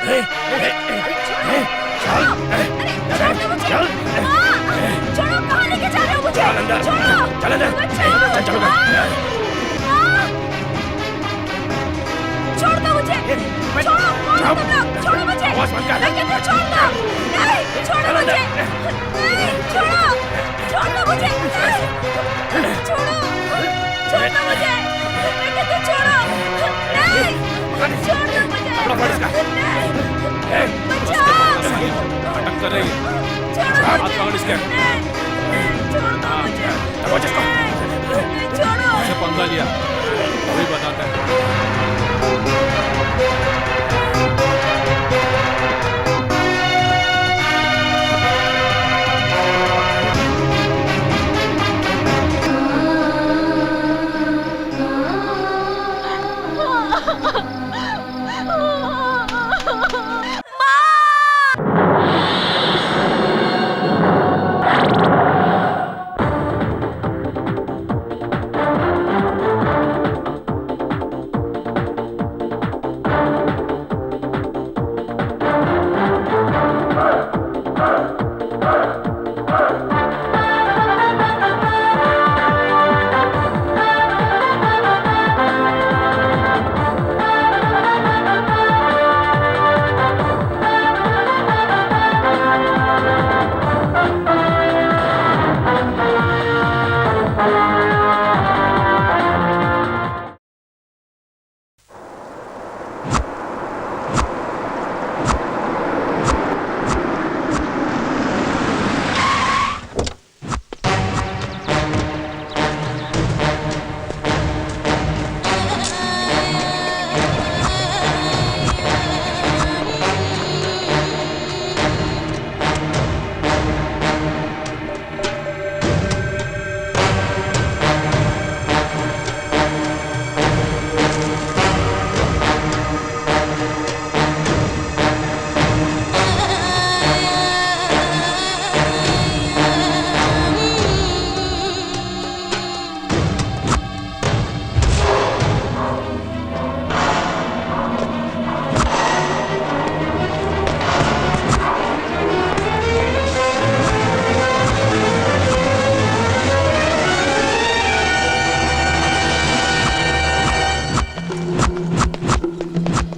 चल, छोड़ो, कहाँ लेके जा रहे हो मुझे? छोड़ो, चल अंदर, चल चलो। छोड़ दो मुझे, छोड़ो, कौन तुम लोग? छोड़ो मुझे, मैं कहती हूँ छोड़ दो, नहीं, छोड़ो मुझे, नहीं, छोड़ो, छोड़ दो मुझे, नहीं, छोड़ो, छोड़ दो मुझे, मैं कहती हूँ छोड़ो, नहीं, छोड़ दो मुझे, नहीं, बचाओ, अटक कर रही है। छोड़ो हाथ पकड़ इसके। छोड़ दो मुझे, छोड़ो, उसे पंगा लिया, अभी बताता है।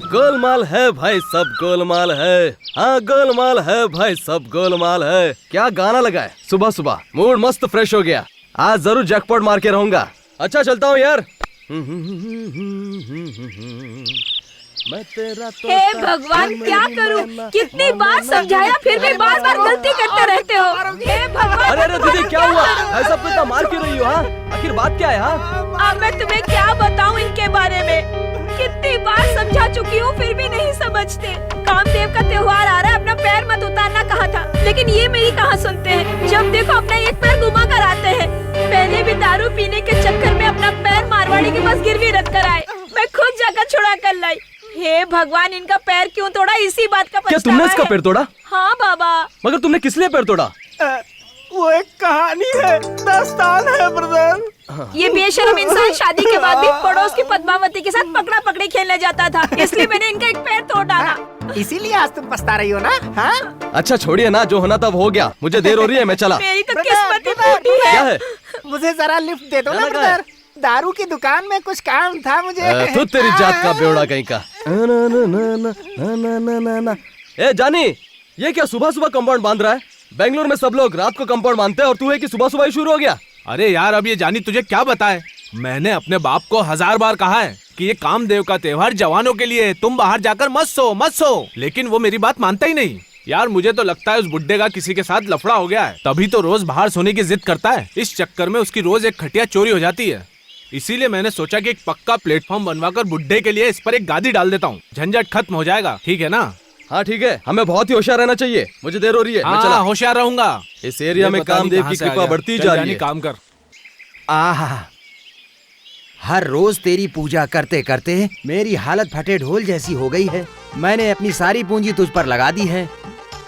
गोलमाल है भाई, सब गोलमाल है। हाँ गोलमाल है भाई, सब गोलमाल है। क्या गाना लगा है सुबह सुबह, मूड मस्त फ्रेश हो गया। आज जरूर जैकपॉट मार के रहूंगा। अच्छा चलता हूँ यार। मैं तेरा तो हे भगवान क्या करूं? कितनी बार समझाया फिर भी बार बार गलती करते रहते हो। हे भगवान। अरे अरे दीदी क्या हुआ? ऐसा पिता मार क्यों रही हो? हाँ आखिर बात क्या है? हाँ अब मैं तुम्हें क्या बताऊं इनके बारे में? कितनी बार समझा चुकी हूँ फिर भी नहीं समझते। कामदेव का त्योहार आ रहा है, अपना पैर मत उतारना कहा था, लेकिन ये मेरी कहाँ सुनते हैं। जब देखो अपना एक पैर घुमा कर आते हैं। पहले भी दारू पीने के चक्कर में अपना पैर मारवाड़ी के पास गिरवी रख कर आए, मैं खुद जाकर छुड़ा कर लाई। हे भगवान, इनका पैर क्यों तोड़ा? इसी बात का क्या तुमने इसका पैर तोड़ा? हाँ बाबा। मगर तुमने किस लिए पैर तोड़ा? वो एक कहानी है, दास्तान है ब्रदर। ये बेशर्म इंसान शादी के बाद भी पड़ोस की पद्मावती के साथ पकड़ा पकड़ी खेलने जाता था, इसलिए मैंने इनका एक पैर तोड़ डाला। इसीलिए आज तुम पछता रही हो ना? हाँ? अच्छा छोड़िए ना, जो होना तब हो गया। मुझे देर हो रही है, मैं चला। मेरी तो किस्मत ही फूटी है। क्या है? मुझे जरा लिफ्ट दे दो ना ब्रदर, दारू की दुकान में कुछ काम था मुझे। तू तेरी जात का बेवड़ा कहीं का। ए जानी, ये क्या सुबह सुबह कंपाउंड बांध रहा है? बेंगलुरु में सब लोग रात को कंपाउंड बांधते हैं और तू है कि सुबह सुबह ही शुरू हो गया। अरे यार अब ये जानी तुझे क्या बताए, मैंने अपने बाप को 1000 बार कहा है कि ये कामदेव का त्योहार जवानों के लिए है, तुम बाहर जाकर मत सो, लेकिन वो मेरी बात मानता ही नहीं। यार मुझे तो लगता है उस बुड्ढे का किसी के साथ लफड़ा हो गया है, तभी तो रोज बाहर सोने की जिद करता है। इस चक्कर में उसकी रोज एक खटिया चोरी हो जाती है। इसीलिए मैंने सोचा कि एक पक्का प्लेटफॉर्म बनवाकर बुड्ढे के लिए इस पर एक गादी डाल देता हूँ, झंझट खत्म हो जाएगा। ठीक है ना? हाँ ठीक है, हमें बहुत ही होशियार रहना चाहिए। मुझे देर हो रही है, मैं चला। होशियार रहूंगा। इस एरिया में कामदेव की कृपा बढ़ती जा रही है। काम कर। आहा, हर रोज तेरी पूजा करते करते मेरी हालत फटे ढोल जैसी हो गई है। मैंने अपनी सारी पूंजी तुझ पर लगा दी है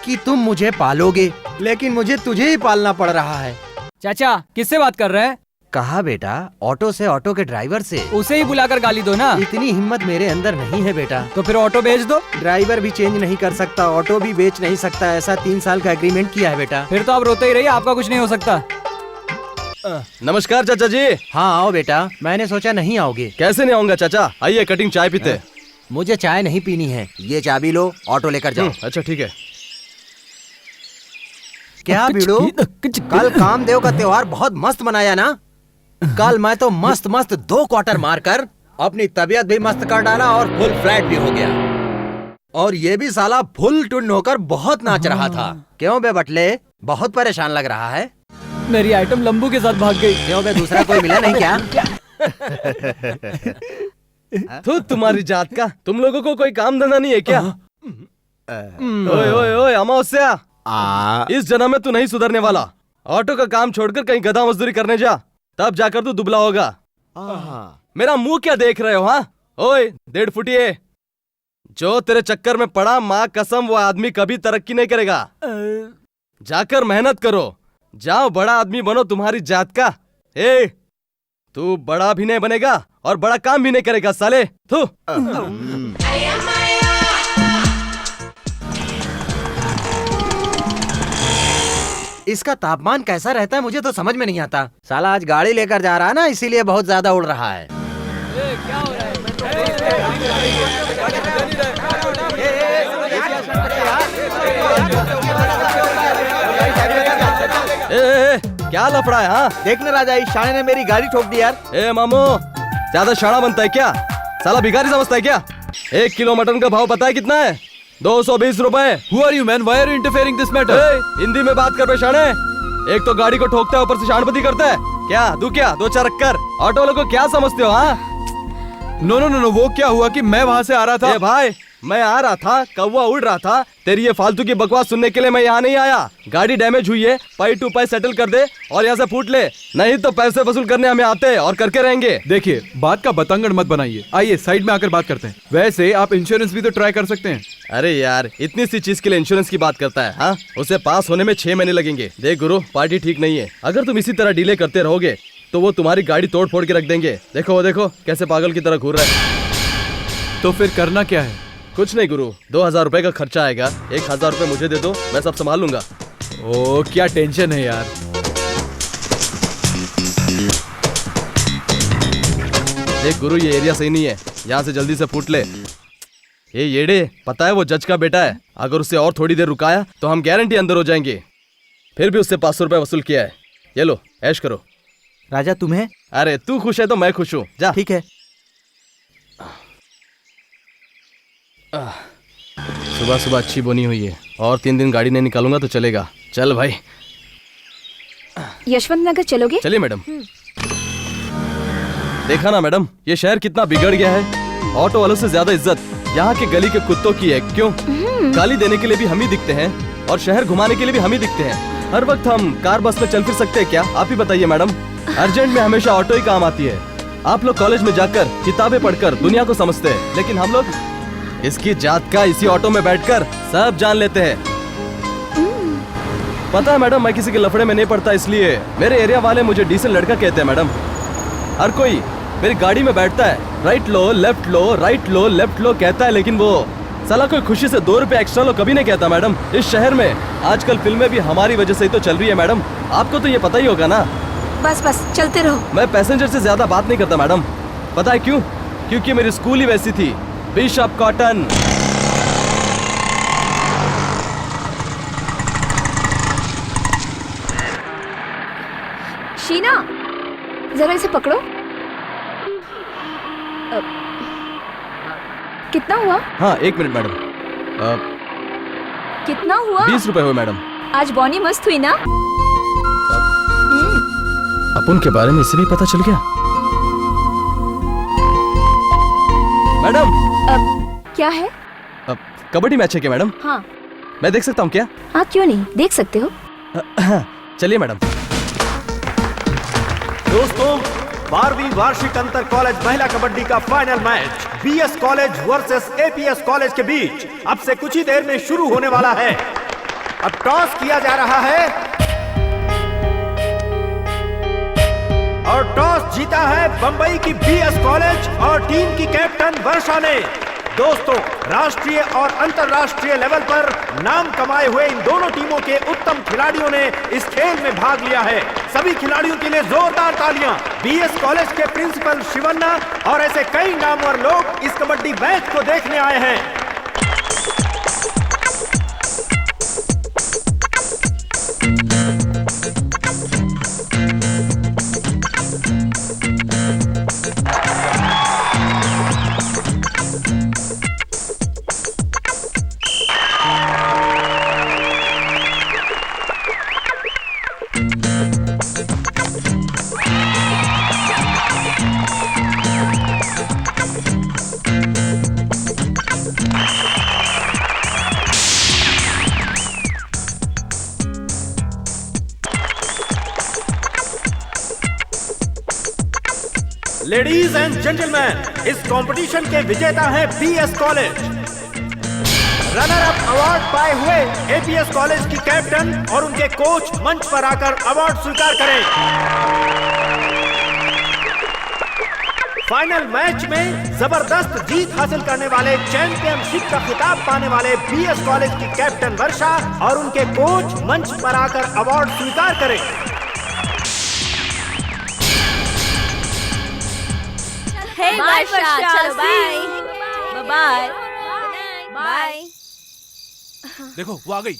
कि तुम मुझे पालोगे, लेकिन मुझे तुझे ही पालना पड़ रहा है। चाचा किससे बात कर रहे हैं? कहा बेटा, ऑटो से, ऑटो के ड्राइवर से। उसे ही बुलाकर गाली दो ना। इतनी हिम्मत मेरे अंदर नहीं है बेटा। तो फिर ऑटो भेज दो। ड्राइवर भी चेंज नहीं कर सकता, ऑटो भी बेच नहीं सकता, ऐसा 3 साल का एग्रीमेंट किया है बेटा। फिर तो आप रोते ही रहिए, आपका कुछ नहीं हो सकता। नमस्कार चाचा जी। हाँ आओ बेटा, मैंने सोचा नहीं आओगे। कैसे नहीं आऊंगा चाचा, आइए कटिंग चाय पीते। मुझे चाय नहीं पीनी है, ये चाबी लो, ऑटो लेकर जाओ। अच्छा ठीक है। क्या बीड़ू, कल कामदेव का त्योहार बहुत मस्त मनाया ना? कल मैं तो मस्त मस्त 2 क्वार्टर मारकर अपनी तबीयत भी मस्त कर डाला और फुल फ्लैट भी हो गया। और ये भी साला फुल टुन होकर बहुत नाच रहा था। क्यों बे बटले, बहुत परेशान लग रहा है? मेरी आइटम लंबू के साथ भाग गई। क्यों बे, दूसरा कोई मिला नहीं क्या? तो तुम्हारी जात का, तुम लोगों को कोई काम धंधा नहीं है क्या? ओए ओए ओए अमावस्या, इस जन्म में तू नहीं सुधरने वाला। ऑटो का काम छोड़कर कहीं गधा मजदूरी करने जा, तब जाकर तू दुबला होगा। मेरा मुंह क्या देख रहे हो? हाँ ओए 1.5 फुटिए, जो तेरे चक्कर में पड़ा, माँ कसम वो आदमी कभी तरक्की नहीं करेगा। जाकर मेहनत करो, जाओ बड़ा आदमी बनो तुम्हारी जात का। ए, तू बड़ा भी नहीं बनेगा और बड़ा काम भी नहीं करेगा साले। थू। इसका तापमान कैसा रहता है मुझे तो समझ में नहीं आता। साला आज गाड़ी लेकर जा रहा है ना, इसीलिए बहुत ज्यादा उड़ रहा है। क्या हो रहा है? क्या लफड़ा है? हाँ देखना राजा, इस शाणे ने मेरी गाड़ी ठोक दी यार। ए मामू, ज्यादा शाना बनता है क्या? साला भिखारी समझता है क्या? 1 किलो मटन का भाव पता है कितना है? 220 रुपए। Who are you man? Why are you interfering this matter? Hindi में बात कर बे शाणे। एक तो गाड़ी को ठोकता है, ऊपर से शानपति करता है। क्या दू क्या 2 चार रख कर? ऑटो वालों को क्या समझते हो? हाँ नो नो नो नो, वो क्या हुआ कि मैं वहाँ से आ रहा था। ए भाई, मैं आ रहा था, कौवा उड़ रहा था। तेरी ये फालतू की बकवास सुनने के लिए मैं यहाँ नहीं आया। गाड़ी डैमेज हुई है, पाई टू पाई सेटल कर दे और यहाँ से फूट ले, नहीं तो पैसे वसूल करने हमें आते हैं और करके रहेंगे। देखिए, बात का बतंगड़ मत बनाइए, आइए साइड में आकर बात करते हैं। वैसे आप इंश्योरेंस भी तो ट्राई कर सकते हैं। अरे यार, इतनी सी चीज के लिए इंश्योरेंस की बात करता है? हाँ, उसे पास होने में 6 महीने लगेंगे। देख गुरु, पार्टी ठीक नहीं है। अगर तुम इसी तरह डिले करते रहोगे तो वो तुम्हारी गाड़ी तोड़ फोड़ के रख देंगे। देखो वो देखो कैसे पागल की तरह घूर रहा है। तो फिर करना क्या है? कुछ नहीं गुरु, 2000 रुपए का खर्चा आएगा, 1000 रुपए मुझे दे दो, मैं सब संभाल लूंगा। ओ क्या टेंशन है यार। देख गुरु, ये एरिया सही नहीं है, यहाँ से जल्दी से फूट ले। ये येड़े, पता है वो जज का बेटा है। अगर उसे और थोड़ी देर रुकाया तो हम गारंटी अंदर हो जाएंगे। फिर भी उससे 500 रुपए वसूल किया है। ये लो, ऐश करो। राजा तुम्हें? अरे तू खुश है तो मैं खुश हूँ, जा। ठीक है। सुबह सुबह अच्छी बोनी हुई है, और 3 दिन गाड़ी नहीं निकालूंगा तो चलेगा। चल भाई। यशवंत नगर चलोगे? चलिए मैडम। देखा ना मैडम, ये शहर कितना बिगड़ गया है। ऑटो वालों से ज्यादा इज्जत यहाँ के गली के कुत्तों की है। क्यों? गाली देने के लिए भी हम ही दिखते हैं और शहर घुमाने के लिए भी हम ही दिखते हैं। हर वक्त हम कार बस में चल फिर सकते हैं क्या? आप ही बताइए मैडम। अर्जेंट में हमेशा ऑटो ही काम आती है। आप लोग कॉलेज में जाकर किताबें पढ़कर दुनिया को समझते हैं, लेकिन हम लोग इसकी जात का इसी ऑटो में बैठकर सब जान लेते हैं। पता है मैडम, मैं किसी के लफड़े में नहीं पड़ता, इसलिए मेरे एरिया वाले मुझे डिसेंट लड़का कहते हैं मैडम। हर कोई मेरी गाड़ी में बैठता है, राइट लो लेफ्ट लो, राइट लो लेफ्ट लो कहता है, लेकिन वो साला कोई खुशी से 2 रुपए एक्स्ट्रा लो कभी नहीं कहता मैडम। इस शहर में आजकल फिल्में भी हमारी वजह से ही तो चल रही है मैडम, आपको तो ये पता ही होगा ना। बस बस चलते रहो। मैं पैसेंजर से ज्यादा बात नहीं करता मैडम। पता है क्यों? क्योंकि मेरी स्कूल ही वैसी थी, बिशप कॉटन। शीना, जरा इसे पकड़ो। कितना हुआ? हाँ 1 मिनट मैडम। कितना हुआ? 20 रुपए हुए मैडम। आज बॉनी मस्त हुई ना? अपन के बारे में इसे भी पता चल गया मैडम। क्या है? कबड्डी मैच है क्या मैडम? हाँ मैं देख सकता हूँ क्या? हाँ, क्यों नहीं, देख सकते हो। चलिए मैडम। दोस्तों, 12वीं वार्षिक अंतर कॉलेज महिला कबड्डी का final match BS college versus APS college के बीच अब से कुछ ही देर में शुरू होने वाला है। अब टॉस किया जा रहा है और टॉस जीता है बंबई की बीएस कॉलेज और टीम की कैप्टन वर्षा ने। दोस्तों, राष्ट्रीय और अंतर्राष्ट्रीय लेवल पर नाम कमाए हुए इन दोनों टीमों के उत्तम खिलाड़ियों ने इस खेल में भाग लिया है। सभी खिलाड़ियों के लिए जोरदार तालियां। बीएस कॉलेज के प्रिंसिपल शिवन्ना और ऐसे कई नामवर लोग इस कबड्डी मैच को देखने आए हैं। लेडीज एंड जेंटलमैन, इस कंपटीशन के विजेता हैं BS college. Runner up award पाए हुए एपीएस कॉलेज की कैप्टन और उनके कोच मंच पर आकर अवार्ड स्वीकार करें। फाइनल मैच में जबरदस्त जीत हासिल करने वाले चैंपियनशिप का खिताब पाने वाले बीएस कॉलेज की कैप्टन वर्षा और उनके कोच मंच पर आकर अवार्ड स्वीकार करें। बाय वर्षा, चलो बाय बाय बाय। देखो वो आ गई।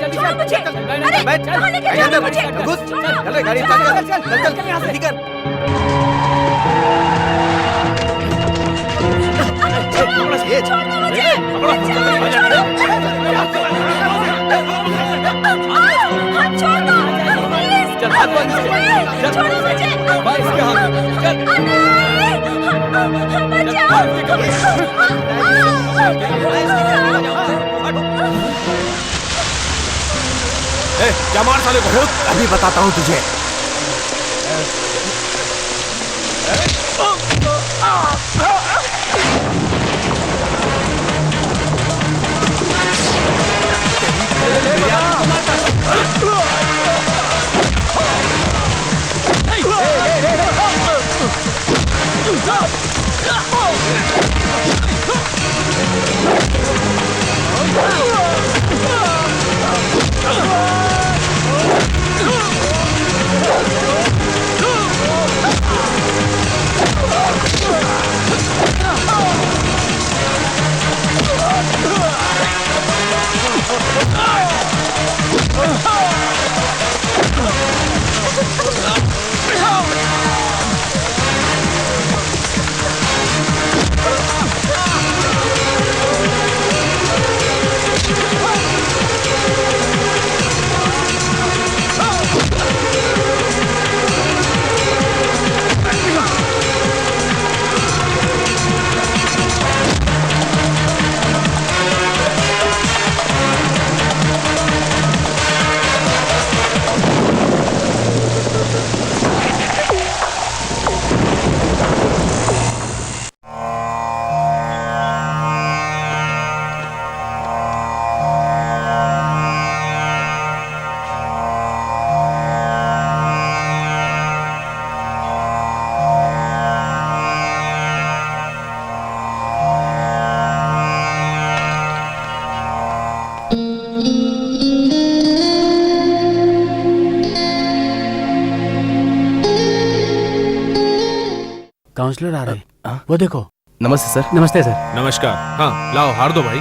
छोड़ो मुझे। अरे कहाँ लेके जा रहे हो मुझे? चल गाड़ी चल जल्दी कर। छोड़ दो। चल हाथ बांध छोड़ो मुझे। भाई इसके हाथ चल। क्या मार साले को? अभी बताता हूँ तुझे। काउंसलर आ रहे हैं, वो देखो। नमस्ते सर। नमस्ते सर। नमस्कार। हाँ लाओ हार दो भाई।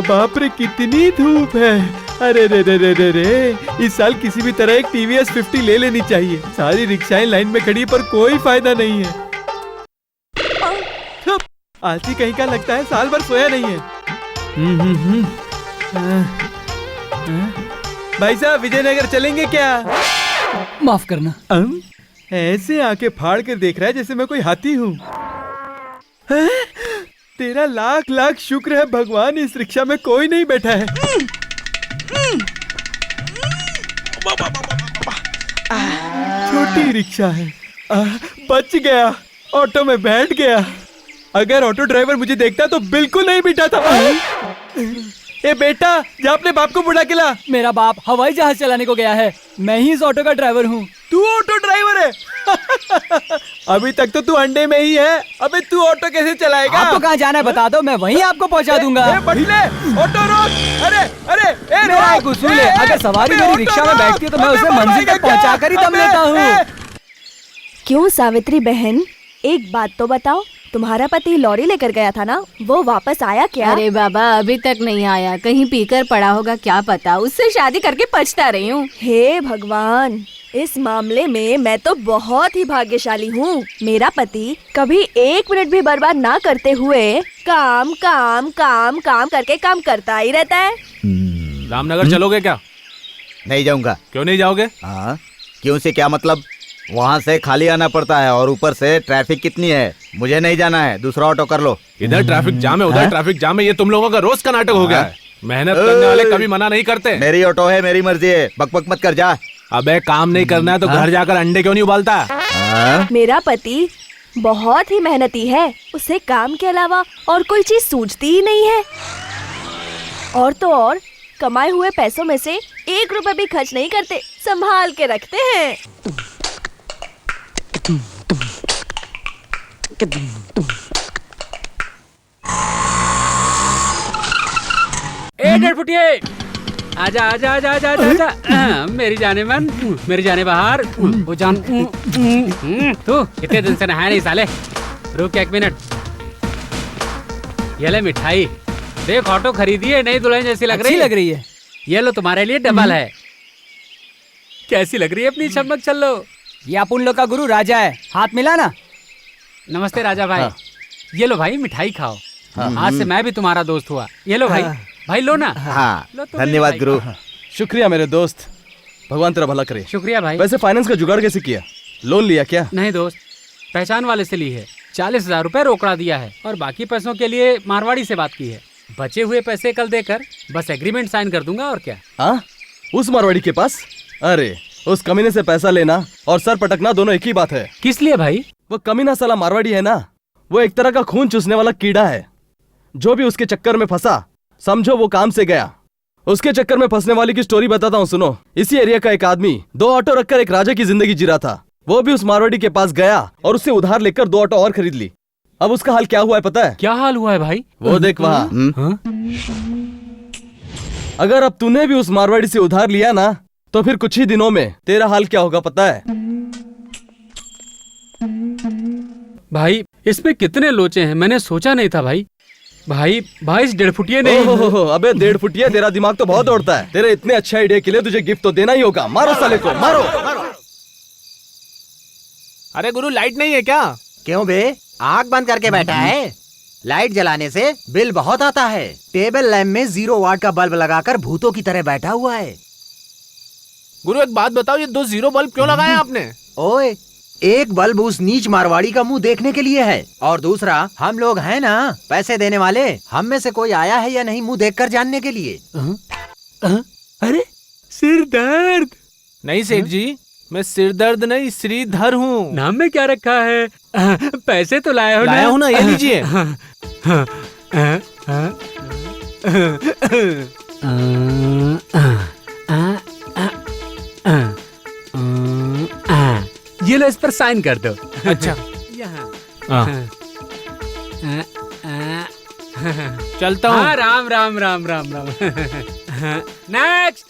बाप रे कितनी धूप है। अरे रे रे रे रे रे, इस साल किसी भी तरह एक टीवीएस 50 ले लेनी चाहिए। सारी रिक्शाएं लाइन में खड़ी पर कोई फायदा नहीं है। आलसी कहीं का लगता है, साल भर सोया नहीं है। भाई साहब विजयनगर चलेंगे क्या? माफ करना। ऐसे आंखें फाड़ कर देख रहा है जैसे मैं कोई हाथी हूँ। तेरा लाख लाख शुक्र है भगवान, इस रिक्शा में कोई नहीं बैठा है। छोटी रिक्शा है। बच गया, ऑटो में बैठ गया। अगर ऑटो ड्राइवर मुझे देखता तो बिल्कुल नहीं बिठा था। ए बेटा, जा अपने बाप को बुला के ला। मेरा बाप हवाई जहाज चलाने को गया है, मैं ही इस ऑटो का ड्राइवर हूँ। तू ऑटो ड्राइवर है? अभी तक तो तू अंडे में ही है। अबे तू ऑटो कैसे चलाएगा? आपको कहाँ जाना है बता दो, मैं वहीं आपको पहुँचा दूंगा। बटले, ऑटो रोक। अरे अरे मेरा एक उसूल है, अगर सवारी मेरी रिक्शा में बैठती है तो मैं उसे मंजिल तक पहुँचा कर ही दम लेता हूँ। क्यों सावित्री बहन, एक बात तो बताओ, तुम्हारा पति लॉरी लेकर गया था ना, वो वापस आया क्या? अरे बाबा अभी तक नहीं आया, कहीं पीकर पड़ा होगा, क्या पता। उससे शादी करके पछता रही हूँ। हे भगवान, इस मामले में मैं तो बहुत ही भाग्यशाली हूँ। मेरा पति कभी एक मिनट भी बर्बाद ना करते हुए काम काम काम काम करके काम करता ही रहता है। रामनगर चलोगे क्या? नहीं जाऊंगा। क्यों नहीं जाओगे? हाँ, क्यों से क्या मतलब? वहाँ से खाली आना पड़ता है और ऊपर से ट्रैफिक कितनी है। मुझे नहीं जाना है, दूसरा ऑटो कर लो। इधर ट्रैफिक जाम है, उधर ट्रैफिक जाम है, ये तुम लोगों का रोज का नाटक हो गया है। मेहनत करने वाले कभी मना नहीं करते। मेरी ऑटो है, मेरी मर्जी है, बकबक मत कर जा। अबे काम नहीं करना है तो घर जाकर अंडे क्यों नहीं उबालता? मेरा पति बहुत ही मेहनती है, उसे काम के अलावा और कोई चीज सूझती ही नहीं है। और तो और कमाए हुए पैसों में से 1 रुपए भी खर्च नहीं करते, संभाल के रखते हैं। डेढ़ फुटिए, आजा आजा आजा आजा आजा आजा। मेरी जाने मन, मेरी जाने बाहर, वो जान। तू इतने दिन से नहाया नहीं साले, रुक 1 मिनट। ये ले मिठाई देख, ऑटो खरीदी है, नई दुल्हन जैसी लग रही है। ये लो तुम्हारे लिए डबल है। कैसी लग रही है अपनी चमक? चल लो। ये अपन लोग का गुरु राजा है, हाथ मिला ना। नमस्ते राजा भाई। ये लो भाई मिठाई खाओ, आज से मैं भी तुम्हारा दोस्त हुआ। ये लो भाई, भाई लो ना। हाँ, लो तो धन्यवाद मेरी गुरु। शुक्रिया मेरे दोस्त, भगवान तेरा भला करे। शुक्रिया भाई। वैसे फाइनेंस का जुगाड़ कैसे किया? लोन लिया क्या? नहीं दोस्त, पहचान वाले से ली है। 40,000 रुपए रोकड़ा दिया है और बाकी पैसों के लिए मारवाड़ी से बात की है। बचे हुए पैसे कल देकर बस एग्रीमेंट साइन कर दूंगा और क्या। हाँ, उस मारवाड़ी के पास? अरे उस कमीने से पैसा लेना और सर पटकना दोनों एक ही बात है। किस लिए भाई? वो कमीना साला मारवाड़ी है ना, वो एक तरह का खून चूसने वाला कीड़ा है। जो भी उसके चक्कर में फंसा समझो वो काम से गया। उसके चक्कर में फंसने वाली की स्टोरी बताता हूँ, सुनो। इसी एरिया का एक आदमी 2 ऑटो रखकर एक राजा की जिंदगी जी रहा था। वो भी उस मारवाड़ी के पास गया और उससे उधार लेकर 2 ऑटो और खरीद ली। अब उसका हाल क्या हुआ है पता है? क्या हाल हुआ है भाई? वो देख वहाँ। अगर अब तूने भी उस मारवाड़ी से उधार लिया ना तो फिर कुछ ही दिनों में तेरा हाल क्या होगा पता है? भाई इसमें कितने लोचे हैं, मैंने सोचा नहीं था भाई। भाई भाई इस 1.5 फुटिए नहीं। ओहो, अबे 1.5 फुटिया, तेरा दिमाग तो बहुत दौड़ता है। तेरे इतने अच्छे आइडिया के लिए तुझे गिफ्ट तो देना ही होगा। मारो साले को, मारो। अरे गुरु लाइट नहीं है क्या? क्यों बे, आग बंद करके बैठा है? लाइट जलाने से बिल बहुत आता है। टेबल लैंप में 0 वाट का बल्ब लगाकर भूतों की तरह बैठा हुआ है। गुरु एक बात बताओ, ये 2 0 बल्ब क्यों लगाए आपने? ओए, एक बल्ब उस नीच मारवाड़ी का मुंह देखने के लिए है और दूसरा हम लोग हैं ना पैसे देने वाले, हम में से कोई आया है या नहीं मुंह देखकर जानने के लिए। अरे सिर दर्द नहीं सेठ जी, मैं सिर दर्द नहीं श्रीधर हूँ। नाम में क्या रखा है? पैसे तो लाया हो ना? लाया हूँ ना, ये लीजिए। ये लो, इस पर साइन कर दो। अच्छा चलता हूँ। हाँ, राम राम राम राम राम। नेक्स्ट।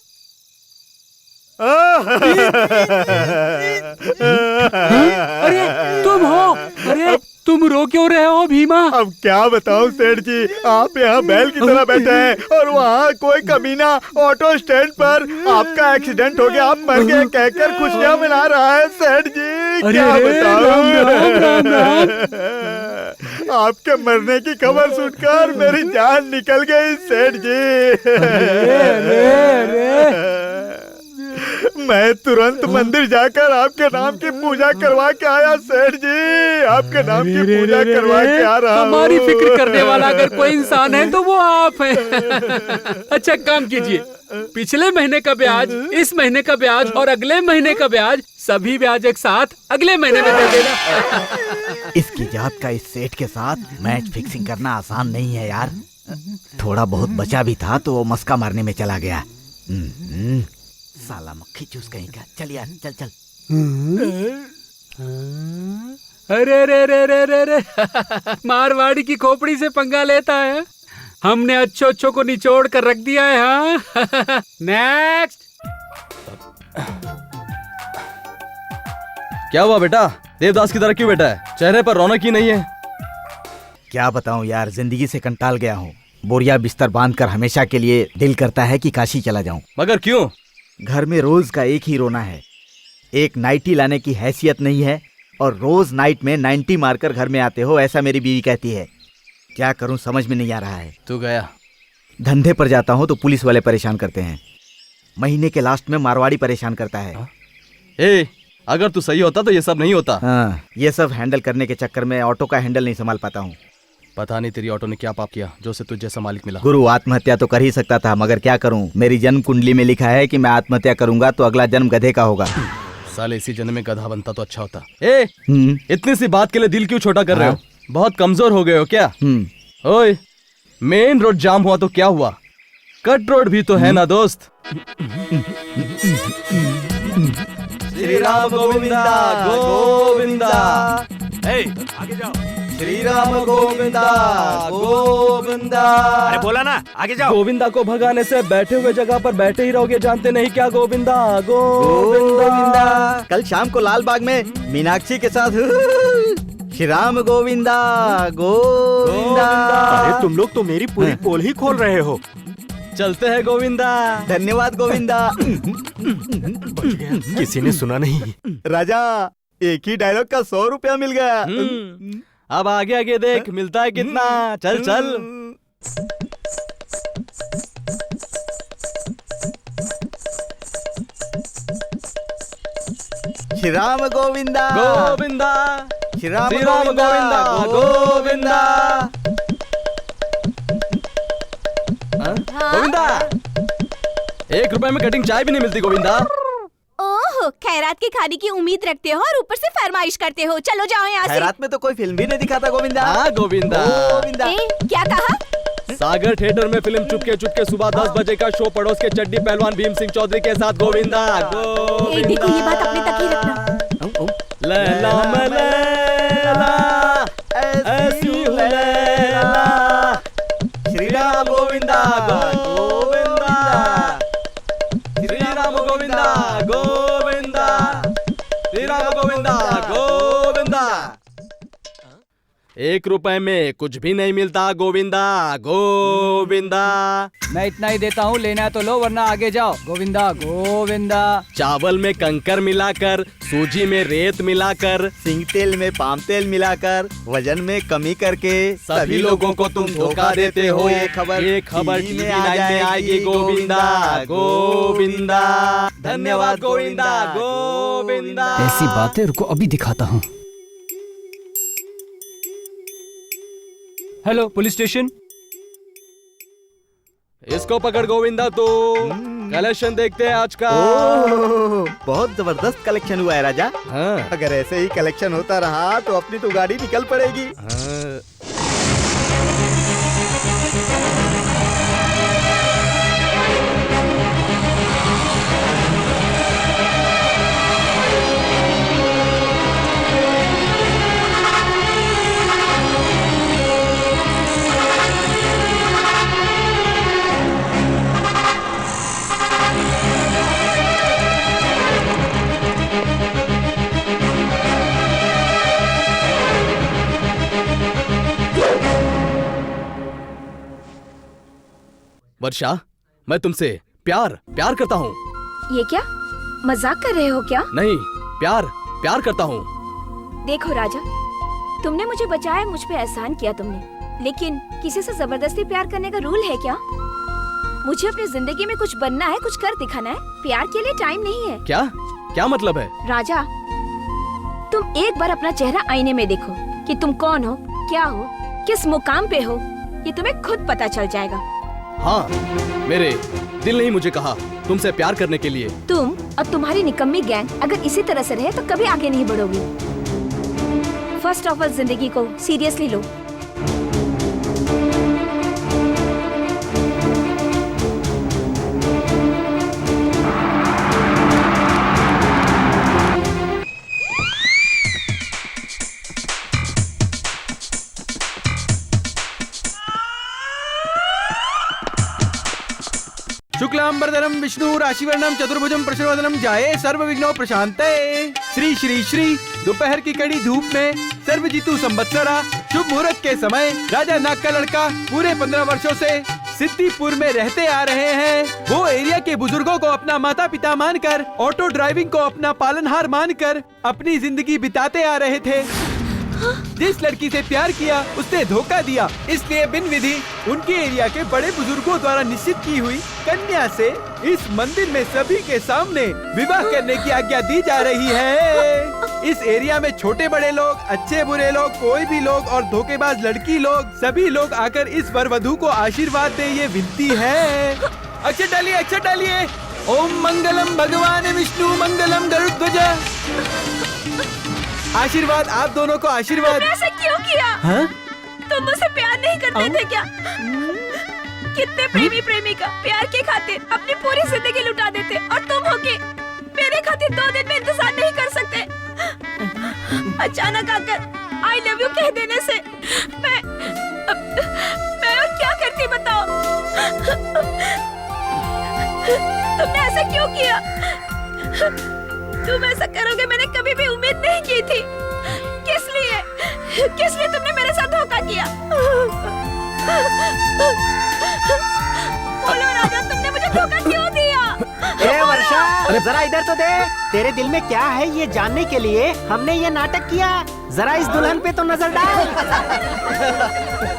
अरे तुम हो? अरे तुम रो क्यों रहे हो भीमा? अब क्या बताऊं सेठ जी, आप यहाँ बैल की तरह बैठे हैं और वहाँ कोई कमीना ऑटो स्टैंड पर आपका एक्सीडेंट हो गया, आप मर गए कहकर खुशियाँ मना रहा है सेठ जी। क्या बताऊं? आपके मरने की खबर सुनकर मेरी जान निकल गई सेठ जी। मैं तुरंत मंदिर जाकर आपके नाम की पूजा करवा के आया सेठ जी, आपके नाम की पूजा करवा के आ रहा हूँ। हमारी फिक्र करने वाला अगर कोई इंसान है तो वो आप हैं। अच्छा काम कीजिए, पिछले महीने का ब्याज, इस महीने का ब्याज और अगले महीने का ब्याज, सभी ब्याज एक साथ अगले महीने में दे देना। इसकी जात का इस सेठ के साथ मैच फिक्सिंग करना आसान नहीं है यार। थोड़ा बहुत बचा भी था तो वो मस्का मारने में चला गया। साला मक्खी चूस कहीं का। चल यार चल चल। अरे रे रे रे रे रे मारवाड़ी की खोपड़ी से पंगा लेता है। हमने अच्छो अच्छो को निचोड़ कर रख दिया है। हाँ नेक्स्ट। क्या हुआ बेटा, देवदास की तरह क्यों बैठा है? चेहरे पर रौनक ही नहीं है। क्या बताऊं यार, जिंदगी से कंटाल गया हूँ। बोरिया बिस्तर बांधकर हमेशा के लिए दिल करता है कि काशी चला जाऊं। मगर क्यों? घर में रोज का एक ही रोना है। एक नाइटी लाने की हैसियत नहीं है और रोज नाइट में 90 मारकर घर में आते हो, ऐसा मेरी बीवी कहती है। क्या करूं समझ में नहीं आ रहा है। तू गया? धंधे पर जाता हूं तो पुलिस वाले परेशान करते हैं। महीने के लास्ट में मारवाड़ी परेशान करता है। ए, अगर तू सही होता तो ये सब नहीं होता। हाँ, ये सब हैंडल करने के चक्कर में ऑटो का हैंडल नहीं संभाल पाता हूँ। पता नहीं तेरी ऑटो ने क्या पाप किया जो से तुझे जैसा मालिक मिला। गुरु, आत्महत्या तो कर ही सकता था, मगर क्या करूं, मेरी जन्म कुंडली में लिखा है कि मैं आत्महत्या करूंगा तो अगला जन्म गधे का होगा। साले इसी जन्म में गधा बनता तो अच्छा होता। इतनी सी बात के लिए दिल क्यों छोटा कर रहे हो? बहुत कमजोर हो गए हो क्या? ओए, मेन रोड जाम हुआ तो क्या हुआ? कट रोड भी तो है ना दोस्त। श्री राम गोविंदा गोविंदा। आगे जाओ। श्री राम गोविंदा गोविंदा। अरे बोला ना, आगे जाओ। गोविंदा को भगाने से बैठे हुए जगह पर बैठे ही रहोगे, जानते नहीं क्या? गोविंदा गोविंदा। कल शाम को लाल बाग में मीनाक्षी के साथ श्री राम गोविंदा गोविंदा। अरे तुम लोग तो मेरी पूरी पोल ही खोल रहे हो। चलते हैं गोविंदा। धन्यवाद गोविंदा। किसी ने सुना नहीं। राजा, एक ही डायलॉग का 100 रुपया मिल गया। अब आगे आगे देख मिलता है कितना। चल चल। श्री राम गोविंदा गोविंदा। श्री राम गोविंदा गोविंदा। गोविंदा, 1 रुपए में कटिंग चाय भी नहीं मिलती गोविंदा। ओह, खैरात के खाने की उम्मीद रखते हो और ऊपर से फरमाइश करते हो। चलो जाओ यहाँ से। खैरात में तो कोई फिल्म भी नहीं दिखाता गोविंदा। हाँ गोविंदा। क्या कहा? सागर थिएटर में फिल्म चुपके चुपके सुबह 10 बजे का शो, पड़ोस के चड्डी पहलवान भीम सिंह चौधरी के साथ। गोविंदा देखो, ये बात अपने तक ही रखना। लैला मलैला ऐसी हूँ लैला। श्री राम गोविंदा गोविंदा। श्री राम गोविंदा गोविंदा। श्री राम गोविंदा गोविंदा। 1 रुपए में कुछ भी नहीं मिलता गोविंदा गोविंदा। मैं इतना ही देता हूँ, लेना है तो लो वरना आगे जाओ। गोविंदा गोविंदा। चावल में कंकर मिलाकर, सूजी में रेत मिलाकर, सिंग तेल में पाम तेल मिलाकर, वजन में कमी करके सभी लोगों को तुम धोखा देते हो। ये खबर टीवी में आएगी गोविंदा गोविंदा। धन्यवाद गोविंदा गोविंदा। ऐसी बातें रुको अभी दिखाता हूँ। Hello police station. इसको पकड़ गोविंदा। तो कलेक्शन देखते हैं आज का। बहुत जबरदस्त कलेक्शन हुआ है राजा। हाँ। अगर ऐसे ही कलेक्शन होता रहा तो अपनी तो गाड़ी निकल पड़ेगी। हाँ। वर्षा, मैं तुमसे प्यार करता हूँ। ये क्या मजाक कर रहे हो क्या? नहीं, प्यार करता हूँ। देखो राजा, तुमने मुझे बचाया, मुझ पे एहसान किया तुमने, लेकिन किसी से जबरदस्ती प्यार करने का रूल है क्या? मुझे अपनी जिंदगी में कुछ बनना है, कुछ कर दिखाना है। प्यार के लिए टाइम नहीं है। क्या क्या मतलब है? राजा, तुम एक बार अपना चेहरा आईने में देखो कि तुम कौन हो, क्या हो, किस मुकाम पे हो, ये तुम्हें खुद पता चल जाएगा। हाँ, मेरे दिल ने मुझे कहा तुमसे प्यार करने के लिए। तुम और तुम्हारी निकम्मी गैंग अगर इसी तरह से रहे तो कभी आगे नहीं बढ़ोगे। फर्स्ट ऑफ ऑल जिंदगी को सीरियसली लो। शुक्लांबरधरम विष्णु राशिवर्णम चतुर्भुजम प्रसन्नवदनम जाये सर्व विघ्नों प्रशांते। श्री श्री श्री। दोपहर की कड़ी धूप में सर्वजितु संवत्सरा शुभ मुहूर्त के समय राजा नाग का लड़का पूरे 15 वर्षों से सिद्धिपुर में रहते आ रहे हैं। वो एरिया के बुजुर्गों को अपना माता पिता मानकर, ऑटो ड्राइविंग को अपना पालनहार मानकर अपनी जिंदगी बिताते आ रहे थे। जिस लड़की से प्यार किया उसने धोखा दिया, इसलिए बिन विधि उनके एरिया के बड़े बुजुर्गों द्वारा निश्चित की हुई कन्या से इस मंदिर में सभी के सामने विवाह करने की आज्ञा दी जा रही है। इस एरिया में छोटे बड़े लोग, अच्छे बुरे लोग, कोई भी लोग और धोखेबाज लड़की लोग, सभी लोग आकर इस वर वधू को आशीर्वाद दे, ये विनती है। अक्षर डालिए, अक्षर डालिए। ओम मंगलम भगवान विष्णु मंगलम गरुड़ध्वज। आशीर्वाद, आप दोनों को आशीर्वाद। तुमने ऐसा क्यों किया? हाँ? तुम मुझसे प्यार नहीं करते थे क्या? कितने प्रेमी प्रेमिका प्यार के खातिर अपनी पूरी जिंदगी लुटा देते, और तुम होके मेरे खातिर 2 दिन में इंतजार नहीं कर सकते। अचानक आकर आई लव यू कह देने से मैं और क्या करती बताओ? तुमने ऐसा क्यों किया? तुम ऐसा करोगे मैंने कभी भी उम्मीद नहीं की थी। किस लिए तुमने मेरे साथ धोखा किया? बोलो राजा, तुमने मुझे धोखा क्यों दिया? ए वर्षा, जरा इधर तो दे। तेरे दिल में क्या है ये जानने के लिए हमने ये नाटक किया। जरा इस दुल्हन पे तो नजर डाल।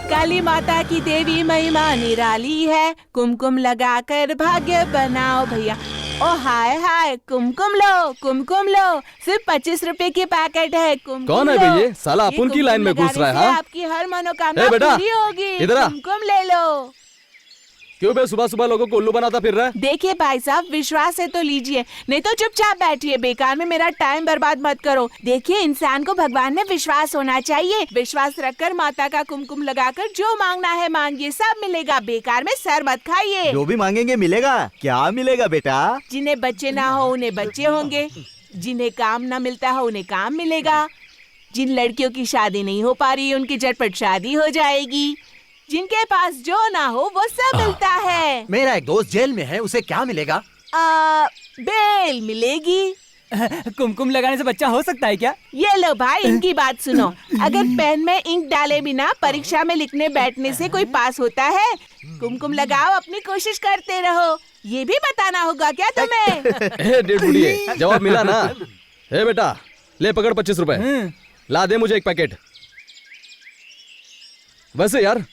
काली माता की देवी महिमा निराली है, कुमकुम लगाकर भाग्य बनाओ भैया। ओ हाय हाय, कुमकुम लो, सिर्फ 25 रुपए की पैकेट है। कुमकुम कौन है लो। भैया? साला अपुन की लाइन में घुस रहा है। हाँ? आपकी हर मनोकामना ए बेटा, पूरी होगी। इधर आ। कुमकुम ले लो। क्यों बे सुबह सुबह लोगों को उल्लू बनाता फिर रहा है? देखिए भाई साहब, विश्वास है तो लीजिए, नहीं तो चुपचाप बैठिए। बेकार में मेरा टाइम बर्बाद मत करो। देखिए, इंसान को भगवान में विश्वास होना चाहिए। विश्वास रखकर माता का कुमकुम लगाकर जो मांगना है मांगिए, सब मिलेगा। बेकार में सर मत खाइए। जो भी मांगेंगे मिलेगा। क्या मिलेगा बेटा? जिन्हें बच्चे ना हो उन्हें बच्चे होंगे, जिन्हें काम ना मिलता हो उन्हें काम मिलेगा, जिन लड़कियों की शादी नहीं हो पा रही उनकी झटपट शादी हो जाएगी, जिनके पास जो ना हो वो सब मिलता है। मेरा एक दोस्त जेल में है, उसे क्या मिलेगा? बेल मिलेगी। कुमकुम लगाने से बच्चा हो सकता है क्या? ये लो भाई, इनकी बात सुनो। अगर पेन में इंक डाले बिना परीक्षा में लिखने बैठने से कोई पास होता है? कुमकुम लगाओ, अपनी कोशिश करते रहो। ये भी बताना होगा क्या तुम्हें? डेढ़ बुढ़िए, जवाब मिला ना? हे बेटा, ले पकड़ 25 रुपए। ला दे मुझे एक पैकेट। वैसे यार,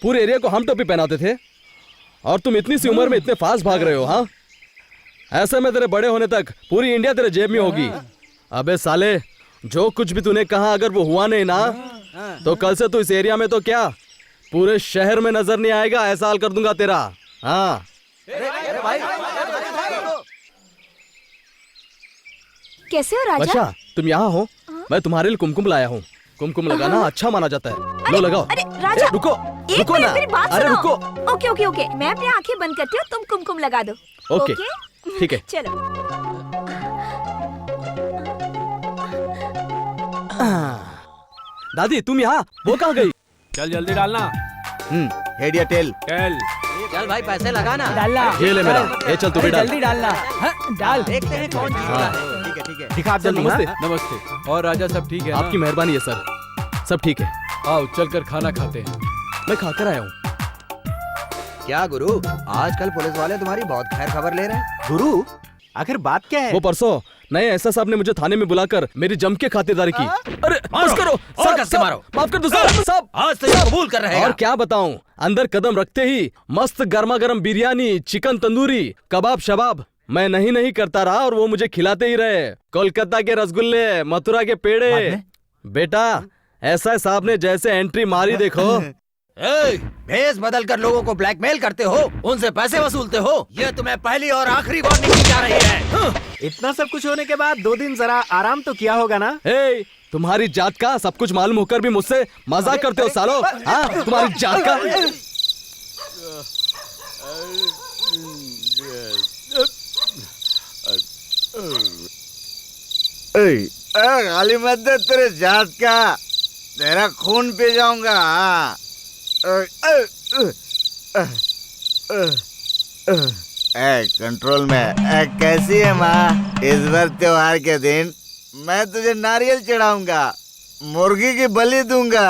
पूरे एरिया को हम टोपी पहनाते थे और तुम इतनी सी उम्र में इतने फास्ट भाग रहे हो। हाँ, ऐसे में तेरे बड़े होने तक पूरी इंडिया तेरे जेब में होगी। अबे साले, जो कुछ भी तूने कहा अगर वो हुआ नहीं ना, तो कल से तू इस एरिया में तो क्या पूरे शहर में नजर नहीं आएगा। ऐसा हाल कर दूंगा तेरा। हाँ, कैसे हो राजा? अच्छा, तुम यहाँ हो? मैं तुम्हारे लिए कुमकुम लाया हूँ। कुमकुम लगाना अच्छा माना जाता है। लो लगाओ। अरे राजा, रुको एक रुको मिनट, ना। मेरी बात अरे सुनो। रुको। ओके ओके ओके, मैं अपनी आंखें बंद करती हूँ, तुम कुमकुम लगा दो। ओके, ठीक है। चलो। दादी, तुम यहाँ? वो कहाँ गई? चल जल्दी डालना। हेड या टेल? टेल। चल भाई, पैसे लगाना। डालना। ये ले मेरा। ए चल तू भी डाल। जल्दी डालना। हाँ, डाल। देखते हैं कौन जीतता है। ठीक है ठीक है। दिखा चल, जल्दी। हाँ? नमस्ते। नमस्ते। और राजा सब ठीक है ना? आपकी मेहरबानी है सर, सब ठीक है। आओ चलकर खाना खाते हैं। मैं खाकर आया हूँ। क्या गुरु, आजकल पुलिस वाले तुम्हारी बहुत खैर खबर ले रहे हैं। गुरु, आखिर बात क्या है? वो परसों नए एसआई साहब ने मुझे थाने में बुलाकर मेरी जम के खातिरदारी की। अरे बस करो, और कसके मारो। माफ कर दो साहब। आज तो ये कबूल कर रहे हैं। और क्या बताऊं, अंदर कदम रखते ही मस्त गर्मा गर्म बिरयानी, चिकन तंदूरी, कबाब शबाब मैं नहीं करता रहा और वो मुझे खिलाते ही रहे। कोलकाता के रसगुल्ले, मथुरा के पेड़े। बेटा एसआई साहब ने जैसे एंट्री मारी देखो। भेस बदल कर लोगों को ब्लैकमेल करते हो, उनसे पैसे वसूलते हो, ये तुम्हें पहली और आखिरी वार्निंग दी जा रही है। इतना सब कुछ होने के बाद 2 दिन जरा आराम तो किया होगा ना? तुम्हारी जात का सब कुछ मालूम होकर भी मुझसे मजाक करते हो सालो। हाँ तुम्हारी जात का। गाली मत दे तेरे जात का, तेरा खून पी जाऊंगा। कंट्रोल में। कैसी है माँ? इस बार त्योहार के दिन मैं तुझे नारियल चढ़ाऊंगा, मुर्गी की बलि दूंगा।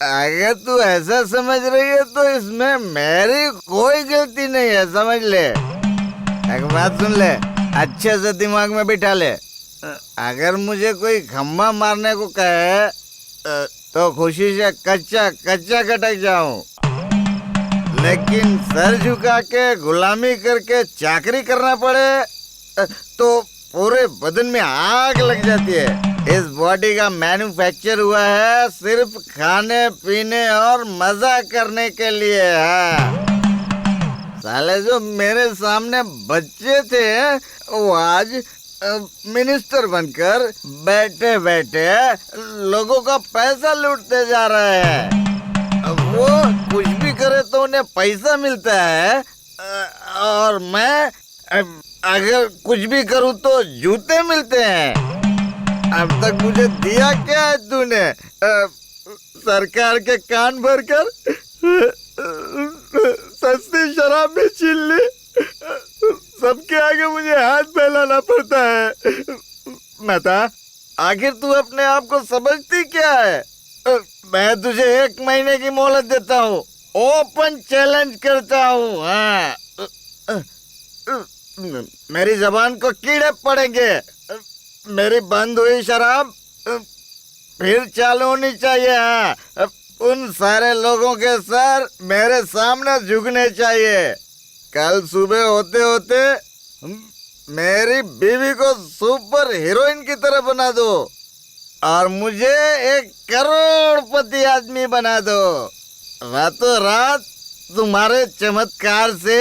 अगर तू ऐसा समझ रही है तो इसमें मेरी कोई गलती नहीं है, समझ ले। एक बात सुन ले, अच्छे से दिमाग में बिठा ले। अगर मुझे कोई खम्मा मारने को कहे तो खुशी से कच्चा कटक जाऊं, लेकिन सर झुका के गुलामी करके चाकरी करना पड़े तो पूरे बदन में आग लग जाती है। इस बॉडी का मैन्युफैक्चर हुआ है सिर्फ खाने पीने और मजा करने के लिए है। साले जो मेरे सामने बच्चे थे वो आज मिनिस्टर बनकर बैठे बैठे लोगों का पैसा लूटते जा रहे हैं। वो कुछ भी करे तो उन्हें पैसा मिलता है और मैं अगर कुछ भी करूं तो जूते मिलते हैं। अब तक मुझे दिया क्या है तूने? सरकार के कान भरकर सस्ती शराब भी छीन ली। सबके आगे मुझे हाथ फैलाना पड़ता है। माता, आखिर तू अपने आप को समझती क्या है? मैं तुझे 1 महीने की मोहलत देता हूँ, ओपन चैलेंज करता हूँ। हाँ, मेरी जबान को कीड़े पड़ेंगे। मेरी बंद हुई शराब फिर चालू होनी चाहिए। हाँ, उन सारे लोगों के सर मेरे सामने झुकने चाहिए। कल सुबह होते होते मेरी बीवी को सुपर हीरोइन की तरह बना दो और मुझे 1 करोड़पति आदमी बना दो। रातों रात तुम्हारे चमत्कार से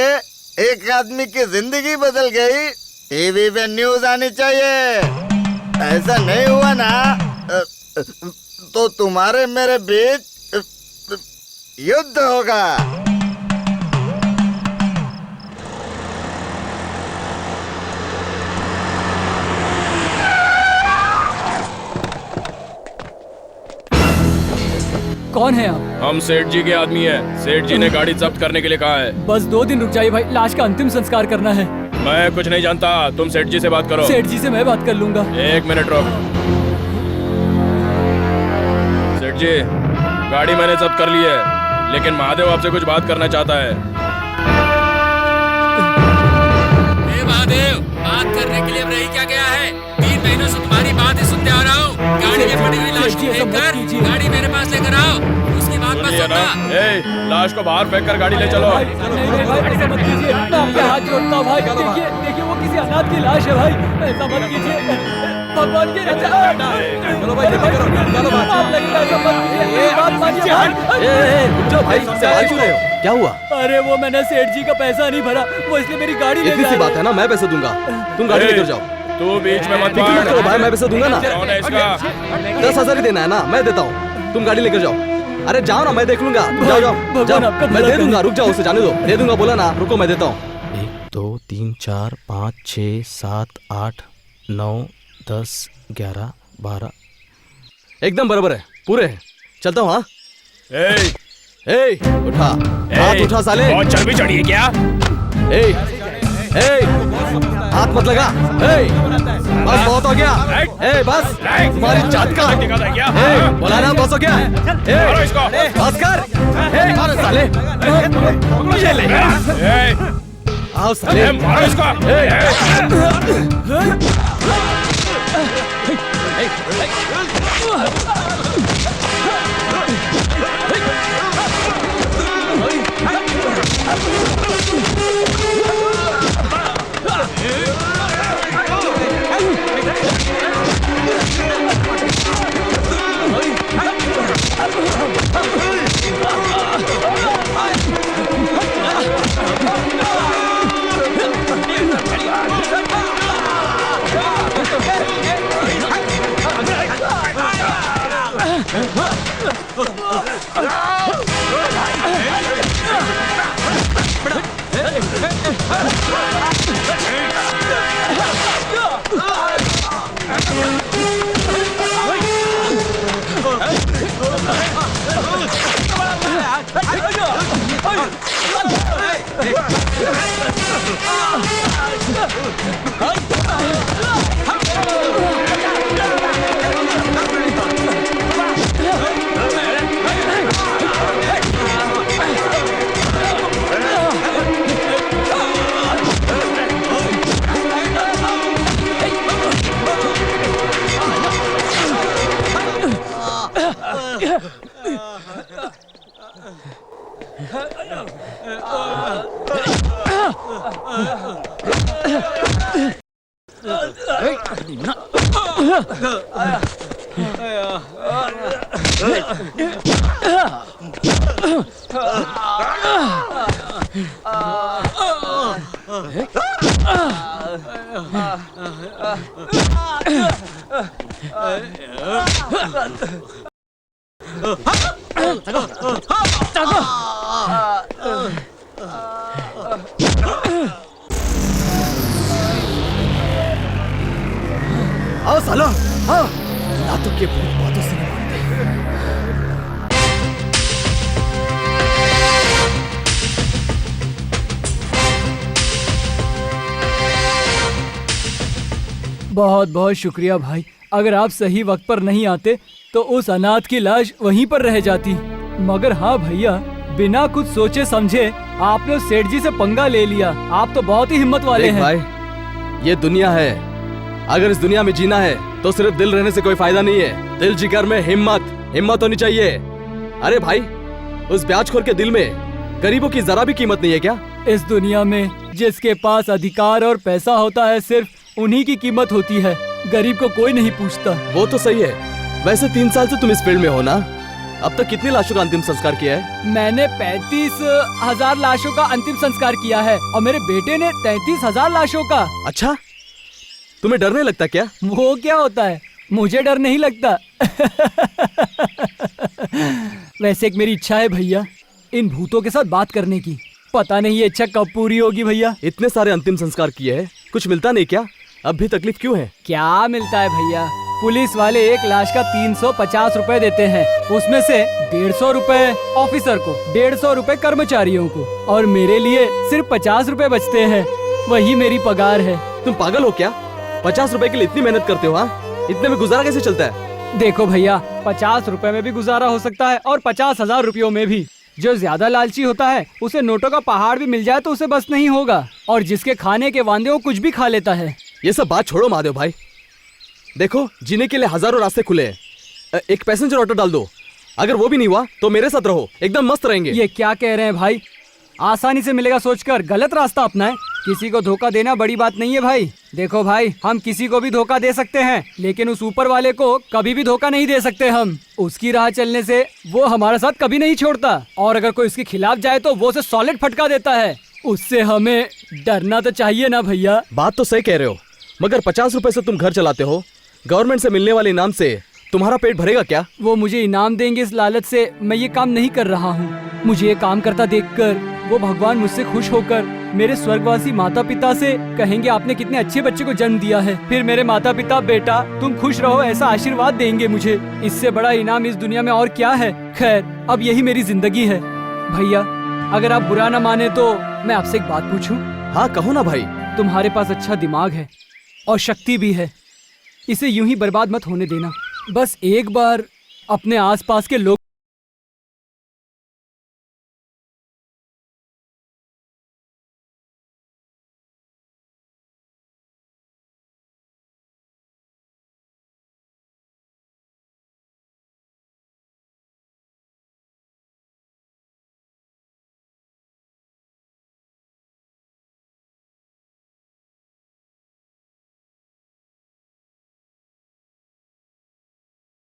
एक आदमी की जिंदगी बदल गई। टीवी पे न्यूज आनी चाहिए। ऐसा नहीं हुआ ना तो तुम्हारे मेरे बीच युद्ध होगा। कौन है आप? हम सेठ जी के आदमी हैं। सेठ जी ने गाड़ी जब्त करने के लिए कहा है। बस 2 दिन रुक जाइए भाई, लाश का अंतिम संस्कार करना है। मैं कुछ नहीं जानता, तुम सेठ जी से बात करो। सेठ जी से मैं बात कर लूंगा। 1 मिनट रुक। सेठ जी, गाड़ी मैंने जब्त कर ली है, लेकिन महादेव आपसे कुछ बात करना चाहता है। महादेव, बात करने के लिए रही क्या गया है? 3 महीनों से तुम्हारी बात ही सुनते आ रहा हूँ। गाड़ी में पड़ी हुई लाश को फेंककर गाड़ी मेरे पास लेकर आओ, उसकी बात मत सुनना। लाश को बाहर फेंक कर गाड़ी ले चलो। नहीं भाई, ऐसा मत कीजिए। मैं आपके हाथ जोड़ता हूँ भाई। देखिए वो किसी अनाथ की लाश है भाई, ऐसा मत कीजिए। भगवान की रक्षा। चलो भाई, आप लगेगा, ऐसा मत कीजिए। बात मानिए भाई। सवाल क्यों रहे हो? क्या हुआ? अरे वो मैंने सेठ जी का पैसा नहीं भरा, वो इसलिए मेरी गाड़ी ले इतनी सी बात है ना, मैं पैसे दूंगा, तुम गाड़ी लेकर जाओ। तू बीच में मत पकड़। तो भाई मैं पैसे दूंगा ना। कौन है इसका? 10,000 ही देना है ना, मैं देता हूँ, तुम गाड़ी लेकर जाओ। अरे जाओ ना, मैं देख लूंगा। जाओ जाओ जाओ, मैं दे दूंगा। रुक जाओ, उसे जाने दो। दे दूंगा बोला ना, रुको मैं देता हूँ। 1 2 3 4 5 6 7 8 9 10 11 12 एकदम बराबर है, पूरे हैं। चलता हूँ। हाँ उठा, हाथ उठा साले। बहुत चर्बी चढ़ी है क्या? हाथ मत लगा। बस बहुत हो गया। बस तुम्हारी जात का बोला ना, बस हो गया। बस कर साले। आओ साले, मारो इसको। आओ सालो, आओ। लातों के भूत बातों से नहीं मानते। बहुत बहुत शुक्रिया भाई। अगर आप सही वक्त पर नहीं आते तो उस अनाथ की लाश वहीं पर रह जाती। मगर हाँ भैया, बिना कुछ सोचे समझे आपने उस सेठ जी से पंगा ले लिया। आप तो बहुत ही हिम्मत वाले हैं। भाई, ये दुनिया है। अगर इस दुनिया में जीना है तो सिर्फ दिल रहने से कोई फायदा नहीं है। दिल जिगर में हिम्मत होनी चाहिए। अरे भाई, उस ब्याजखोर के दिल में गरीबों की जरा भी कीमत नहीं है क्या? इस दुनिया में जिसके पास अधिकार और पैसा होता है, सिर्फ उन्हीं की कीमत होती है। गरीब को कोई नहीं पूछता। वो तो सही है। वैसे 3 साल से तुम इस फील्ड में हो ना? अब तक कितनी लाशों का अंतिम संस्कार किया है? मैंने 35,000 लाशों का अंतिम संस्कार किया है और मेरे बेटे ने 33,000 लाशों का। अच्छा, तुम्हें डर नहीं लगता क्या? वो क्या होता है? मुझे डर नहीं लगता। वैसे एक मेरी इच्छा है भैया, इन भूतों के साथ बात करने की। पता नहीं ये इच्छा कब पूरी होगी भैया। इतने सारे अंतिम संस्कार किए हैं, कुछ मिलता नहीं क्या? अब भी तकलीफ क्यों है? क्या मिलता है भैया? पुलिस वाले एक लाश का 350 रुपए देते हैं। उसमें से 150 रुपए ऑफिसर को, 150 रुपए कर्मचारियों को, और मेरे लिए सिर्फ 50 रुपए बचते हैं। वही मेरी पगार है। तुम पागल हो क्या? 50 रुपए के लिए इतनी मेहनत करते हो? हाँ, इतने में गुजारा कैसे चलता है? देखो भैया, 50 रुपए में भी गुजारा हो सकता है और 50,000 रुपयों में भी। जो ज्यादा लालची होता है उसे नोटों का पहाड़ भी मिल जाए तो उसे बस नहीं होगा, और जिसके खाने के वांदे वो कुछ भी खा लेता है। ये सब बात छोड़ो महादेव भाई। देखो, जीने के लिए हजारों रास्ते खुले हैं। एक पैसेंजर ऑटो डाल दो। अगर वो भी नहीं हुआ तो मेरे साथ रहो, एकदम मस्त रहेंगे। ये क्या कह रहे हैं भाई? आसानी से मिलेगा सोचकर गलत रास्ता अपनाएं। किसी को धोखा देना बड़ी बात नहीं है भाई। देखो भाई, हम किसी को भी धोखा दे सकते हैं, लेकिन उस ऊपर वाले को कभी भी धोखा नहीं दे सकते हम। उसकी राह चलने से वो हमारे साथ कभी नहीं छोड़ता, और अगर कोई उसके खिलाफ जाए तो वो उसे सॉलिड फटका देता है। उससे हमें डरना तो चाहिए ना भैया। बात तो सही कह रहे हो, मगर 50 रुपए से तुम घर चलाते हो। गवर्नमेंट से मिलने वाले इनाम से तुम्हारा पेट भरेगा क्या? वो मुझे इनाम देंगे इस लालच से मैं ये काम नहीं कर रहा हूँ। मुझे ये काम करता देखकर वो भगवान मुझसे खुश होकर मेरे स्वर्गवासी माता पिता से कहेंगे आपने कितने अच्छे बच्चे को जन्म दिया है। फिर मेरे माता पिता बेटा तुम खुश रहो ऐसा आशीर्वाद देंगे मुझे। इससे बड़ा इनाम इस दुनिया में और क्या है। खैर, अब यही मेरी जिंदगी है। भैया, अगर आप बुरा न माने तो मैं आपसे एक बात पूछूं? हाँ, कहो ना भाई। तुम्हारे पास अच्छा दिमाग है और शक्ति भी है, इसे यूं ही बर्बाद मत होने देना। बस एक बार अपने आसपास के लोग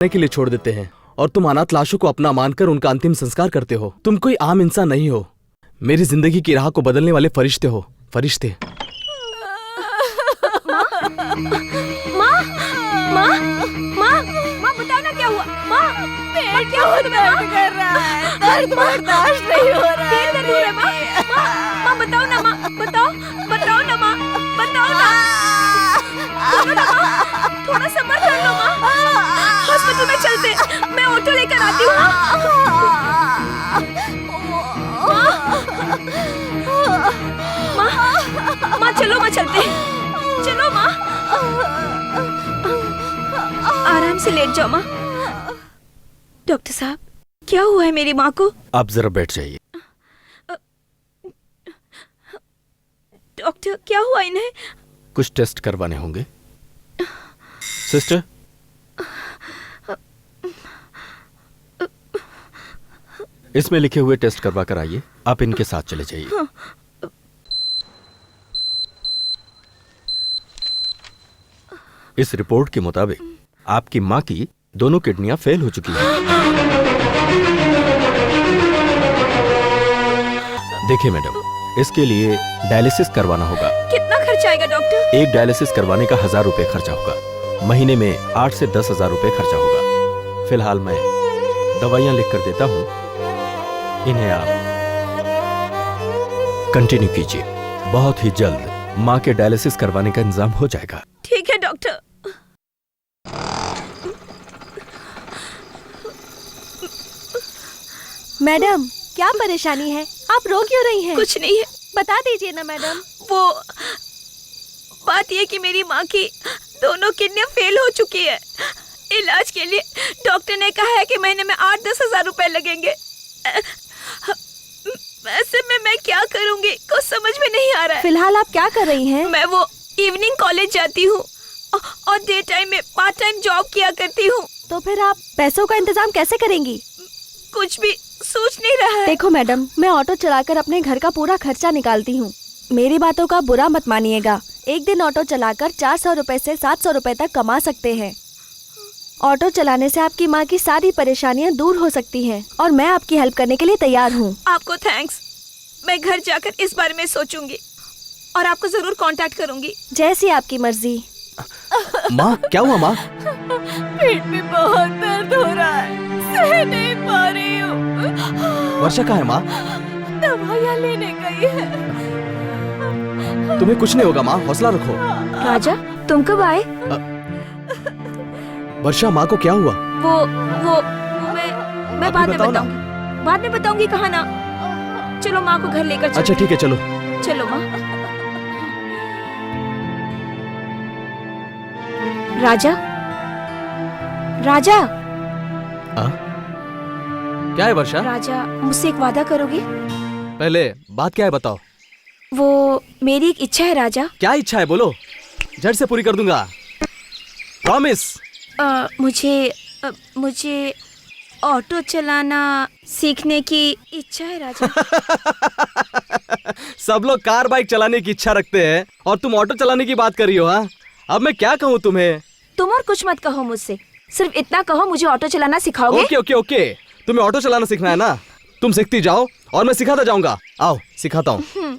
के लिए छोड़ देते हैं और तुम अनाथ लाशों को अपना मानकर उनका अंतिम संस्कार करते हो। तुम कोई आम इंसान नहीं हो, मेरी जिंदगी की राह को बदलने वाले फरिश्ते हो, फरिश्ते। माँ माँ माँ माँ बताओ ना क्या हुआ। माँ पेट क्या हुआ तुम्हें? दर्द कर रहा है, दर्द बर्दाश्त नहीं हो रहा है। दर्द हो रहा है माँ। माँ बताओ ना माँ, बताओ बताओ ना माँ, बताओ ना। बोलो ना माँ, थोड़ा सब्र कर लो माँ। हॉस्पिटल में चलते, मैं ऑटो लेकर आती हूँ। माँ माँ चलो माँ चलते, चलो माँ। आराम से लेट जाओ माँ। डॉक्टर साहब क्या हुआ है मेरी माँ को? आप जरा बैठ जाइए। डॉक्टर क्या हुआ इन्हें? कुछ टेस्ट करवाने होंगे। सिस्टर, इसमें लिखे हुए टेस्ट करवा कर आइए। आप इनके साथ चले जाइए। हाँ। इस रिपोर्ट के मुताबिक आपकी माँ की दोनों किडनियां फेल हो चुकी हैं। देखिए मैडम, इसके लिए डायलिसिस करवाना होगा। कितना खर्च आएगा डॉक्टर? एक डायलिसिस करवाने का 1000 रुपए खर्चा होगा। महीने में 8 से 10,000 रुपए खर्चा होगा। फिलहाल मैं दवाइयां लिख कर देता हूँ, इन्हें आप कंटिन्यू कीजिए। बहुत ही जल्द माँ के डायलिसिस करवाने का इंतजाम हो जाएगा। ठीक है डॉक्टर। मैडम क्या परेशानी है? आप रो क्यों रही हैं? कुछ नहीं है। बता दीजिए ना मैडम। वो बात ये कि मेरी माँ की दोनों किडनियां फेल हो चुकी है। इलाज के लिए डॉक्टर ने कहा है कि महीने में 8-10 हजार रुपए लगेंगे। वैसे में मैं क्या करूंगी कुछ समझ में नहीं आ रहा है। फिलहाल आप क्या कर रही हैं? मैं वो इवनिंग कॉलेज जाती हूँ और डे टाइम में पार्ट टाइम जॉब किया करती हूँ। तो फिर आप पैसों का इंतजाम कैसे करेंगी? कुछ भी सोच नहीं रहा है। देखो मैडम, मैं ऑटो चलाकर अपने घर का पूरा खर्चा निकालती हूँ। मेरी बातों का बुरा मत मानिएगा। एक दिन ऑटो चलाकर 400 रुपए से 700 रुपए तक कमा सकते हैं। ऑटो चलाने से आपकी माँ की सारी परेशानियाँ दूर हो सकती हैं और मैं आपकी हेल्प करने के लिए तैयार हूँ। आपको थैंक्स। मैं घर जाकर इस बारे में सोचूंगी और आपको जरूर कांटेक्ट करूंगी। जैसी आपकी मर्जी। माँ क्या हुआ माँ? पेट में बहुत दर्द हो रहा है, सह नहीं पा रही हूँ। वर्षा कहाँ है माँ? दवाइयाँ लेने गई है। तुम्हें कुछ नहीं होगा माँ, हौसला रखो। राजा तुम कब आए? वर्षा माँ को क्या हुआ? वो मैं बाद में बताऊंगी। बाद में बताऊंगी कहा ना। चलो माँ को घर लेकर चलो। अच्छा ठीक है, चलो चलो माँ। राजा राजा। क्या है वर्षा? राजा मुझसे एक वादा करोगे? पहले बात क्या है बताओ। वो मेरी एक इच्छा है राजा। क्या इच्छा है बोलो, झट से पूरी कर दूंगा। प्रॉमिस। मुझे ऑटो चलाना सीखने की इच्छा है राजा। सब लोग कार बाइक चलाने की इच्छा रखते हैं और तुम ऑटो चलाने की बात कर रही हो। हाँ, अब मैं क्या कहूँ तुम्हें? तुम और कुछ मत कहो मुझसे, सिर्फ इतना कहो मुझे ऑटो चलाना सिखाओगे? ओके ओके ओके, तुम्हें ऑटो चलाना सीखना है ना? तुम सीखती जाओ और मैं सिखाता जाऊंगा। आओ सिखाता हूँ।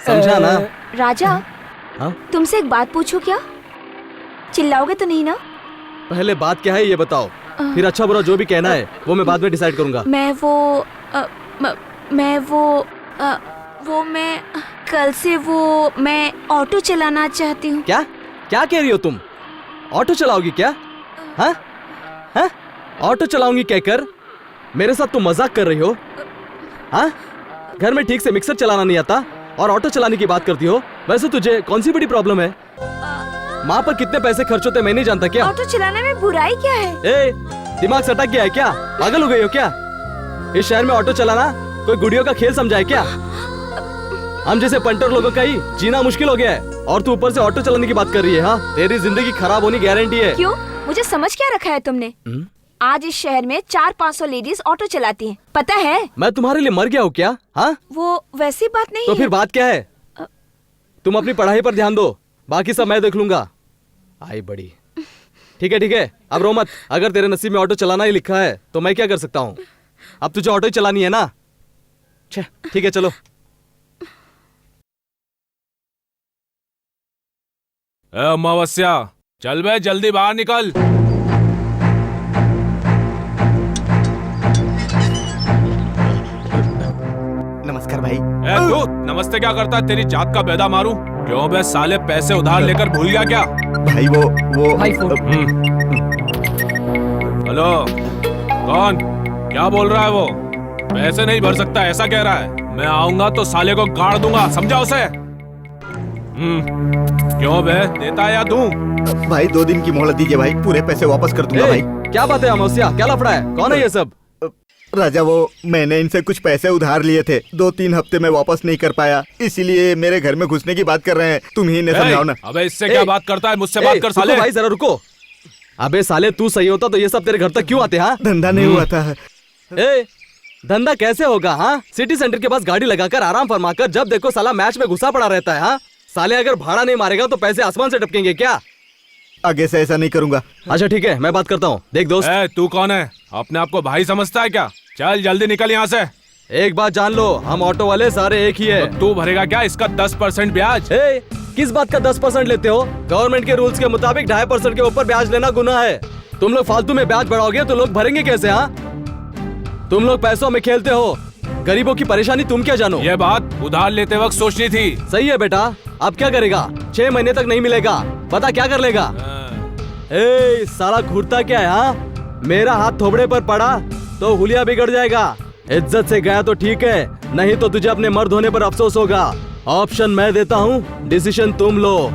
समझा ना? राजा हाँ? तुमसे एक बात पूछूं क्या? चिल्लाओगे तो नहीं ना? पहले बात क्या है ये बताओ, फिर अच्छा बुरा जो भी कहना है वो मैं बाद में डिसाइड करूंगा। मैं कल से मैं ऑटो चलाना चाहती हूँ। क्या क्या कह रही हो तुम? ऑटो चलाओगी क्या? हाँ हाँ, ऑटो चलाऊंगी कहकर मेरे साथ तुम मजाक कर रही हो? हाँ, घर में ठीक से मिक्सर चलाना नहीं आता और ऑटो चलाने की बात करती हो? वैसे तुझे कौन सी बड़ी प्रॉब्लम है? माँ पर कितने पैसे खर्च होते मैं नहीं जानता क्या? ऑटो चलाने में बुराई क्या है? ए, दिमाग सटक गया है क्या? पागल हो गई हो क्या? इस शहर में ऑटो चलाना कोई गुड़ियों का खेल समझा है क्या? हम जैसे पंटर लोगों का ही जीना मुश्किल हो गया है और तू ऊपर से ऑटो चलाने की बात कर रही है। हाँ, तेरी जिंदगी खराब होनी गारंटी है। क्यों? मुझे समझ क्या रखा है तुमने? आज इस शहर में 400-500 लेडीज ऑटो चलाती हैं, पता है? मैं तुम्हारे लिए मर गया हूँ क्या? हाँ, वो वैसी बात नहीं तो है। फिर बात क्या है? तुम अपनी पढ़ाई पर ध्यान दो, बाकी सब मैं देख लूंगा। आई बड़ी। ठीक है, अब रो मत। अगर तेरे नसीब में ऑटो चलाना ही लिखा है तो मैं क्या कर सकता हूँ? अब तुझे ऑटो ही चलानी है ना? ठीक है, चलो। अमावस्या, चल बे, जल्दी बाहर निकल। नमस्कार भाई। तू नमस्ते क्या करता है? तेरी जात का बेदा मारूं? क्यों बे साले, पैसे उधार लेकर भूल गया क्या? भाई वो भाई फोन। हेलो, कौन? क्या बोल रहा है वो? पैसे नहीं भर सकता ऐसा कह रहा है। मैं आऊंगा तो साले को गाड़ दूंगा, समझा उसे? क्यों बे, देता या दूं? भाई 2 दिन की मोहलत दीजिए भाई, पूरे पैसे वापस कर दूंगा भाई। क्या बात है अमावस्या, क्या लफड़ा है? कौन है ये सब? राजा, वो मैंने इनसे कुछ पैसे उधार लिए थे, 2-3 हफ्ते में वापस नहीं कर पाया, इसीलिए मेरे घर में घुसने की बात कर रहे हैं। तुम ही इन्हें समझाओ ना। अबे इससे क्या बात करता है? मुझसे बात कर साले। भाई जरा रुको। अबे साले, तू सही होता तो ये सब तेरे घर तक क्यों आते? हाँ, धंधा नहीं हुआ था। धंधा कैसे होगा? हाँ, सिटी सेंटर के पास गाड़ी लगाकर आराम फरमाकर जब देखो साला मैच में घुसा पड़ा रहता है। हाँ, साले अगर भाड़ा नहीं मारेगा तो पैसे आसमान से टपकेंगे क्या? आगे से ऐसा नहीं करूंगा। अच्छा ठीक है, मैं बात करता हूँ। देख दोस्त, तू कौन है? अपने आप को भाई समझता है क्या? चल जल्दी निकल यहाँ से। एक बात जान लो, हम ऑटो वाले सारे एक ही है। तो तू भरेगा क्या इसका 10% ब्याज? किस बात का 10% लेते हो? गवर्नमेंट के रूल्स के मुताबिक 2.5% के ऊपर ब्याज लेना गुनाह है। तुम लोग फालतू में ब्याज बढ़ाओगे तो लोग भरेंगे कैसे? हाँ, तुम लोग पैसों में खेलते हो, गरीबों की परेशानी तुम क्या जानो? ये बात उधार लेते वक्त सोचनी थी। सही है बेटा, अब क्या करेगा? 6 महीने तक नहीं मिलेगा, बता क्या कर लेगा? साला घूरता क्या है? हाँ, मेरा हाथ थोबड़े पर पड़ा तो हुलिया बिगड़ जाएगा। इज्जत से गया तो ठीक है, नहीं तो तुझे अपने मर्द होने पर अफसोस होगा। ऑप्शन मैं देता हूँ, डिसीजन तुम लो।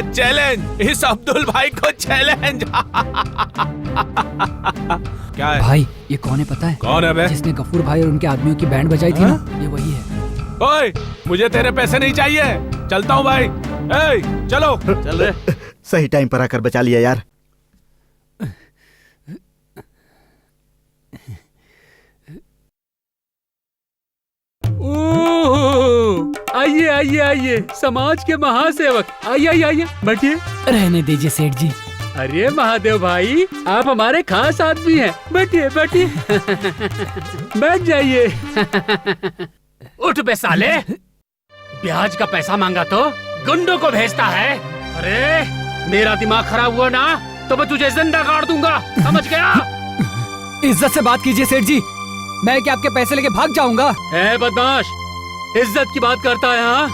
चैलेंज, इस अब्दुल भाई को चैलेंज। क्या है भाई? ये कौन है पता है? कौन है बे? जिसने गफूर भाई और उनके आदमियों की बैंड बजाई थी ना, ये वही है। ओए, मुझे तेरे पैसे नहीं चाहिए, चलता हूँ भाई। चलो। चल रहे। सही टाइम पर आकर बचा लिया यार। आइए आइए आइए, समाज के महासेवक, आइए बैठिए। रहने दीजिए सेठ जी। अरे महादेव भाई, आप हमारे खास आदमी हैं, बैठिए बैठ जाइए। उठ बे साले, ब्याज का पैसा मांगा तो गुंडों को भेजता है। अरे मेरा दिमाग खराब हुआ ना तो मैं तुझे जिंदा गाड़ दूंगा, समझ गया? इज्जत से बात कीजिए सेठ जी, मैं क्या आपके पैसे लेके भाग जाऊंगा? ए बदमाश, इज्जत की बात करता है? हाँ,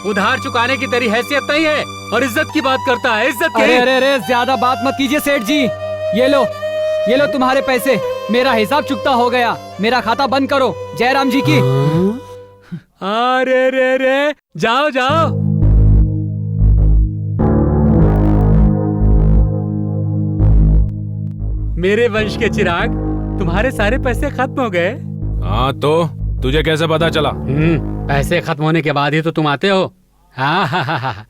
उधार चुकाने की तेरी हैसियत नहीं है और इज्जत की बात करता है। इज्जत की। अरे ज्यादा बात मत कीजिए सेठ जी। ये लो तुम्हारे पैसे, मेरा हिसाब चुकता हो गया, मेरा खाता बंद करो जयराम जी की। अरे रे, जाओ। मेरे वंश के चिराग, तुम्हारे सारे पैसे खत्म हो गए। हाँ, तो तुझे कैसे पता चला? पैसे खत्म होने के बाद ही तो तुम आते हो। हाँ,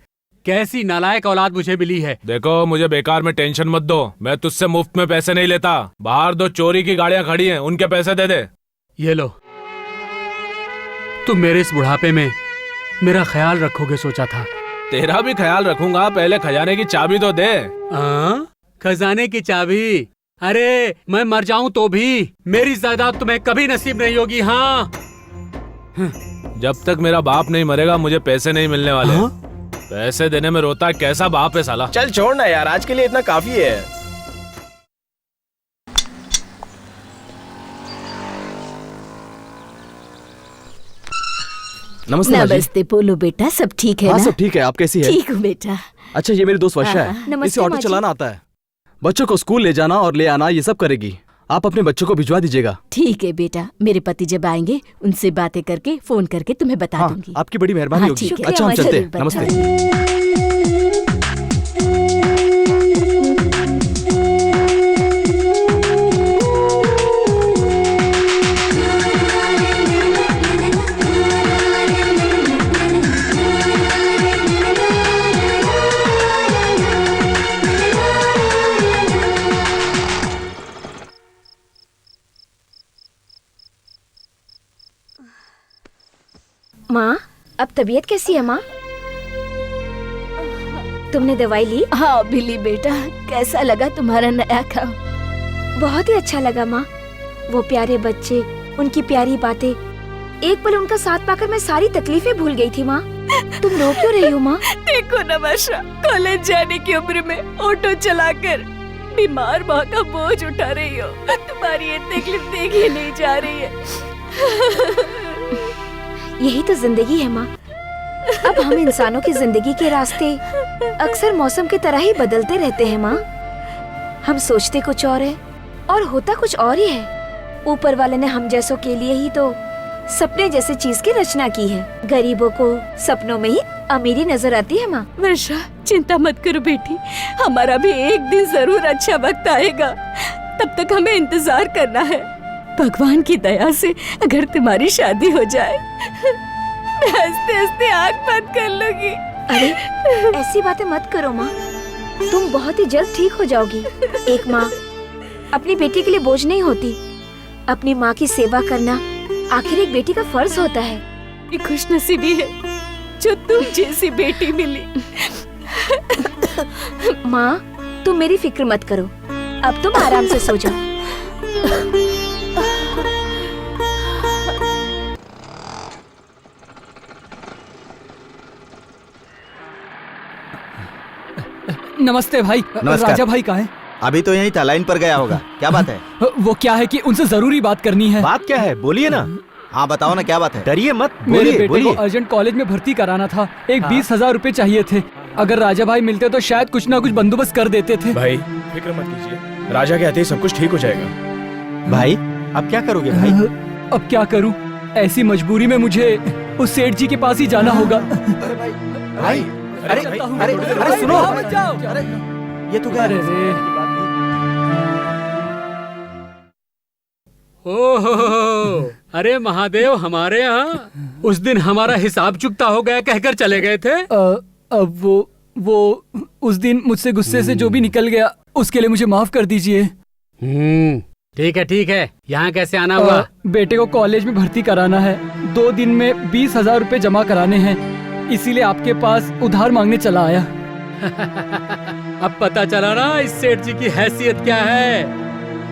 कैसी नालायक औलाद मुझे मिली है। देखो, मुझे बेकार में टेंशन मत दो, मैं तुझसे मुफ्त में पैसे नहीं लेता। बाहर 2 चोरी की गाड़ियाँ खड़ी हैं, उनके पैसे दे दे। ये लो, तुम मेरे इस बुढ़ापे में मेरा ख्याल रखोगे सोचा था। तेरा भी ख्याल रखूंगा, पहले खजाने की चाबी तो दे। खजाने की चाबी? अरे मैं मर जाऊं तो भी मेरी जायदाद तुम्हें कभी नसीब नहीं होगी। हाँ, जब तक मेरा बाप नहीं मरेगा मुझे पैसे नहीं मिलने वाले। पैसे देने में रोता कैसा बाप है साला। चल छोड़ ना यार, आज के लिए इतना काफी है। नमस्ते बोलो बेटा, सब ठीक है? हाँ, ना? सब ठीक है। आप कैसी है? ठीक हूँ बेटा। अच्छा, ये मेरी दोस्त वर्षा है, इसे ऑटो चलाना आता है। बच्चों को स्कूल ले जाना और ले आना ये सब करेगी। आप अपने बच्चों को भिजवा दीजिएगा। ठीक है बेटा, मेरे पति जब आएंगे उनसे बातें करके फोन करके तुम्हें बता हाँ, दूंगी। आपकी बड़ी मेहरबानी हाँ, होगी। ठीक है। अच्छा हम चलते हैं। जरूर नमस्ते। माँ, अब तबीयत कैसी है माँ? तुमने दवाई ली? हाँ अभी ली बेटा। कैसा लगा तुम्हारा नया काम? बहुत ही अच्छा लगा माँ। वो प्यारे बच्चे, उनकी प्यारी बातें, एक पल उनका साथ पाकर मैं सारी तकलीफें भूल गई थी माँ। तुम रो क्यों रही हो माँ? देखो ना वर्षा, कॉलेज जाने की उम्र में ऑटो चलाकर बीमार माँ का बोझ उठा रही हो। तुम्हारी ये तकलीफ देखी नहीं जा रही है। यही तो जिंदगी है माँ। अब हम इंसानों की जिंदगी के रास्ते अक्सर मौसम की तरह ही बदलते रहते हैं माँ। हम सोचते कुछ और है और होता कुछ और ही है। ऊपर वाले ने हम जैसों के लिए ही तो सपने जैसे चीज की रचना की है। गरीबों को सपनों में ही अमीरी नजर आती है माँ। वर्षा चिंता मत करो बेटी, हमारा भी एक दिन जरूर अच्छा वक्त आएगा। तब तक हमें इंतजार करना है। भगवान की दया से अगर तुम्हारी शादी हो जाए, मैं हंसते हंसते आँख बंद कर लूंगी। अरे ऐसी बातें मत करो माँ, तुम बहुत ही जल्द ठीक हो जाओगी। एक माँ अपनी बेटी के लिए बोझ नहीं होती। अपनी माँ की सेवा करना आखिर एक बेटी का फर्ज होता है। ये खुशनसीबी है जो तुम जैसी बेटी मिली। माँ तुम मेरी फिक्र मत करो, अब तुम आराम से सो जाओ। नमस्ते भाई। नमस्कार। राजा भाई कहाँ है? अभी तो यहीं था, लाइन पर गया होगा। क्या बात है? वो क्या है कि उनसे जरूरी बात करनी है। बात क्या है, बोलिए ना। हाँ बताओ ना, क्या बात है? डरिए मत, मेरे बोलिए बेटे को बोलिए। अर्जेंट कॉलेज में भर्ती कराना था। एक 20,000 रुपए चाहिए थे। अगर राजा भाई मिलते तो शायद कुछ ना कुछ बंदोबस्त कर देते थे। भाई फिक्र मत कीजिए, राजा के आते ही सब कुछ ठीक हो जाएगा। भाई अब क्या करोगे भाई? अब क्या करूं? ऐसी मजबूरी में मुझे उस सेठ जी के पास ही जाना होगा। भाई अरे अरे सुनो, ये तो अरे रे। ओहो, अरे महादेव, हमारे यहाँ उस दिन हमारा हिसाब चुकता हो गया कहकर चले गए थे। अब वो उस दिन मुझसे गुस्से से जो भी निकल गया उसके लिए मुझे माफ कर दीजिए। ठीक है। यहाँ कैसे आना हुआ? बेटे को कॉलेज में भर्ती कराना है। 2 दिन में 20,000 रुपए जमा कराने हैं, इसीलिए आपके पास उधार मांगने चला आया। अब पता चला ना इस सेठ जी की हैसियत क्या है।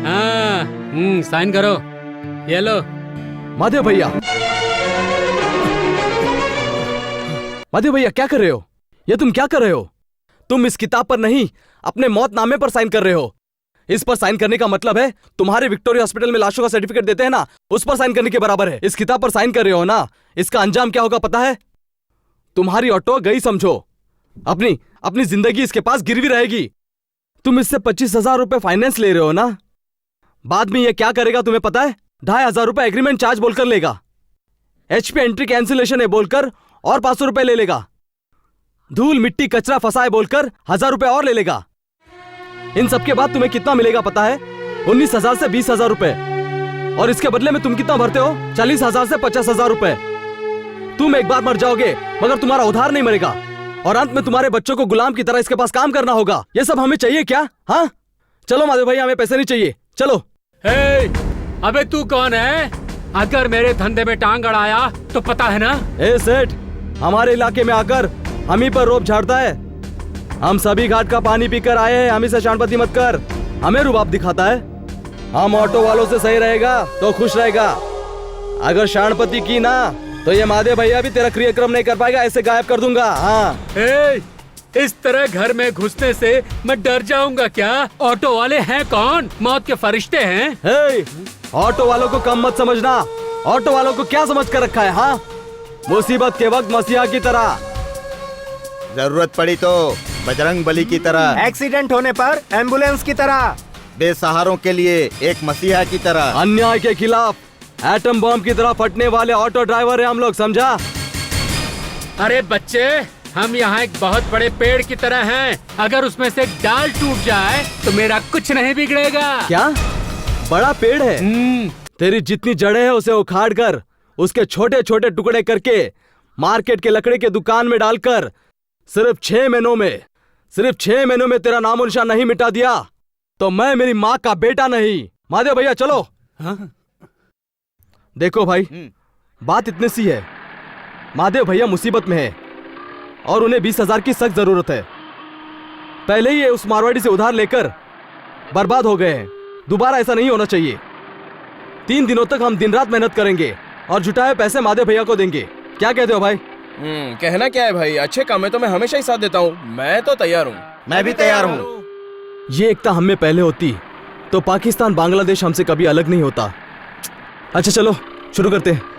हाँ, साइन करो। ये लो। माधव भैया, माधव भैया क्या कर रहे हो? ये तुम क्या कर रहे हो? तुम इस किताब पर नहीं, अपने मौतनामे पर साइन कर रहे हो। इस पर साइन करने का मतलब है तुम्हारे विक्टोरिया हॉस्पिटल में लाशों का सर्टिफिकेट देते हैं ना, उस पर साइन करने के बराबर है। इस किताब पर साइन कर रहे हो ना, इसका अंजाम क्या होगा पता है? तुम्हारी ऑटो गई समझो। अपनी जिंदगी इसके पास गिरवी रहेगी। तुम इससे 25,000 रुपए फाइनेंस ले रहे हो ना, बाद में ये क्या करेगा तुम्हें पता है? 2,500 रुपए एग्रीमेंट चार्ज बोलकर लेगा। HP एंट्री कैंसिलेशन है बोलकर और 500 रुपए ले लेगा। धूल मिट्टी कचरा फंसाए बोलकर 1,000 रुपए और ले लेगा। इन सब के बाद तुम्हें कितना मिलेगा पता है? 19,000 से 20,000 रुपए। और इसके बदले में तुम कितना भरते हो? 40,000 से 50,000 रुपए। तुम एक बार मर जाओगे मगर तुम्हारा उधार नहीं मरेगा, और अंत में तुम्हारे बच्चों को गुलाम की तरह इसके पास काम करना होगा। ये सब हमें चाहिए क्या? हाँ चलो माधव भैया, हमें पैसे नहीं चाहिए, चलो। अबे तू कौन है? अगर मेरे धंधे में टांग अड़ाया तो पता है ना। ए सेठ, हमारे इलाके में आकर हम ही पर रोब झाड़ता है। हम सभी घाट का पानी पीकर आए हैं, हम ही से शानपति मत कर। हमें रुबाब दिखाता है। हम ऑटो वालों से सही रहेगा तो खुश रहेगा, अगर शानपति की ना तो ये माधव भैया भी तेरा क्रियाक्रम नहीं कर पाएगा, ऐसे गायब कर दूंगा। हाँ इस तरह घर में घुसने से मैं डर जाऊंगा क्या? ऑटो वाले हैं कौन? मौत के फरिश्ते हैं। ऑटो वालों को कम मत समझना। ऑटो वालों को क्या समझ कर रखा है? हाँ, मुसीबत के वक्त मसीहा की तरह, जरूरत पड़ी तो बजरंग बली की तरह, एक्सीडेंट होने पर एम्बुलेंस की तरह, बेसहारों के लिए एक मसीहा की तरह। अन्याय के खिलाफ एटम बम की तरह फटने वाले ऑटो ड्राइवर हैं हम लोग, समझा? अरे बच्चे, हम यहाँ एक बहुत बड़े पेड़ की तरह हैं। अगर उसमें से एक डाल टूट जाए तो मेरा कुछ नहीं बिगड़ेगा। क्या बड़ा पेड़ है? तेरी जितनी जड़ें हैं उसे उखाड़ कर उसके छोटे छोटे टुकड़े करके मार्केट के लकड़ी के दुकान में डालकर सिर्फ 6 महीनों में तेरा नामो निशान नहीं मिटा दिया तो मैं मेरी माँ का बेटा नहीं। महादेव भैया चलो। देखो भाई, बात इतनी सी है, महादेव भैया मुसीबत में है और उन्हें 20,000 की सख्त जरूरत है। पहले ही ये उस मारवाड़ी से उधार लेकर बर्बाद हो गए हैं, दोबारा ऐसा नहीं होना चाहिए। 3 दिनों तक हम दिन रात मेहनत करेंगे और जुटाए पैसे महादेव भैया को देंगे। क्या कहते हो भाई? कहना क्या है भाई, अच्छे काम में तो मैं हमेशा ही साथ देता हूँ। मैं तो तैयार हूँ। मैं भी तैयार हूँ। ये एकता हम में पहले होती तो पाकिस्तान बांग्लादेश हमसे कभी अलग नहीं होता। अच्छा चलो शुरू करते हैं।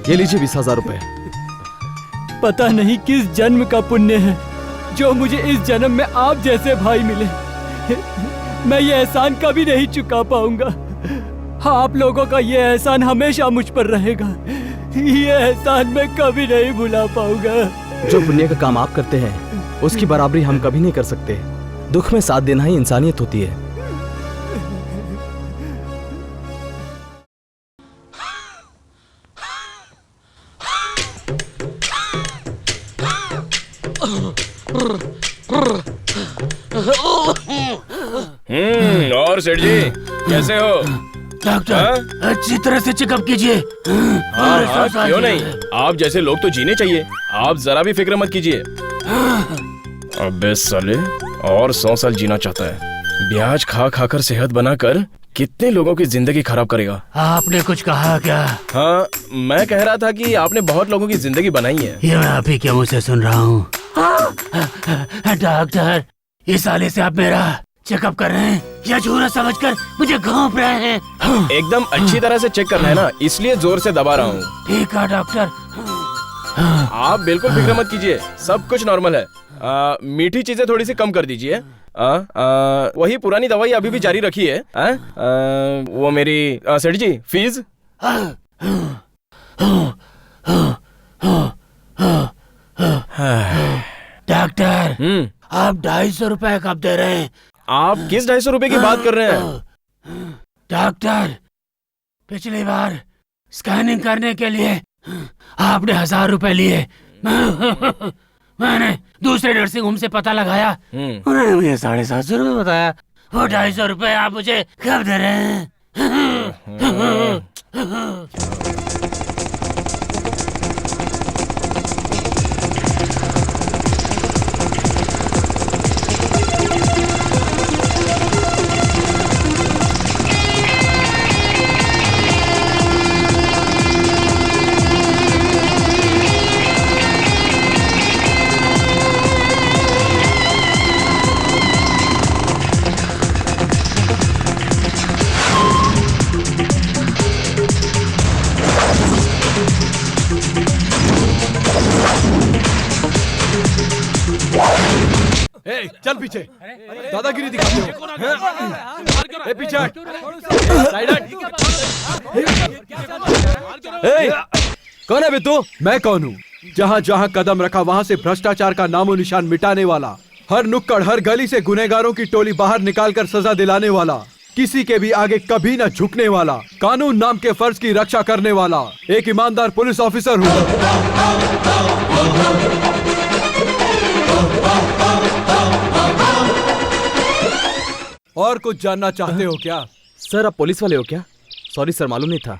ये लीजिए 20,000 रुपए। पता नहीं किस जन्म का पुण्य है जो मुझे इस जन्म में आप जैसे भाई मिले। मैं ये एहसान कभी नहीं चुका पाऊंगा। आप लोगों का ये एहसान हमेशा मुझ पर रहेगा। ये एहसान मैं कभी नहीं भुला पाऊंगा। जो पुण्य का काम आप करते हैं उसकी बराबरी हम कभी नहीं कर सकते। दुख में साथ देना ही इंसानियत होती है। और सेठ जी कैसे हो? डॉक्टर अच्छी तरह से चेकअप कीजिए। हाँ, क्यों नहीं, आप जैसे लोग तो जीने चाहिए। आप जरा भी फिक्र मत कीजिए। अबे साले, और 100 साल जीना चाहता है। ब्याज खा खाकर सेहत बनाकर कितने लोगों की जिंदगी खराब करेगा। आपने कुछ कहा क्या? हाँ, मैं कह रहा था कि आपने बहुत लोगों की जिंदगी बनाई है। ये मैं आप ही के मुंह से सुन रहा हूँ। डॉक्टर, इस साले से आप मेरा चेकअप कर रहे हैं या झूठा समझकर मुझे घोंप रहे हैं? एकदम अच्छी तरह से चेक करना है ना, इसलिए जोर से दबा रहा हूँ। ठीक है डॉक्टर। आप बिल्कुल फिक्र मत कीजिए, सब कुछ नॉर्मल है। मीठी चीजें थोड़ी सी कम कर दीजिए। वही पुरानी दवाई अभी भी जारी रखी है। वो मेरी सेठ जी फीस। डॉक्टर, आप 250 रुपए कब दे रहे हैं? आप किस 250 रुपए की बात कर रहे हैं? डॉक्टर, पिछली बार स्कैनिंग करने के लिए आपने 1000 रुपए लिए। मैंने दूसरे नर्सिंग होम से पता लगाया, उन्होंने मुझे 750 रुपए बताया। वो 250 रुपए आप मुझे कब दे रहे हैं? चल पीछे, दादागिरी दिखाते हो। पीछे कौन है बे तू? मैं कौन हूँ? जहाँ जहाँ कदम रखा वहाँ से भ्रष्टाचार का नामो निशान मिटाने वाला, हर नुक्कड़ हर गली से गुनहगारों की टोली बाहर निकालकर सजा दिलाने वाला, किसी के भी आगे कभी न झुकने वाला, कानून नाम के फर्ज की रक्षा करने वाला एक ईमानदार पुलिस ऑफिसर हूँ। और कुछ जानना चाहते हो क्या? सर आप पुलिस वाले हो क्या? सॉरी सर, मालूम नहीं था।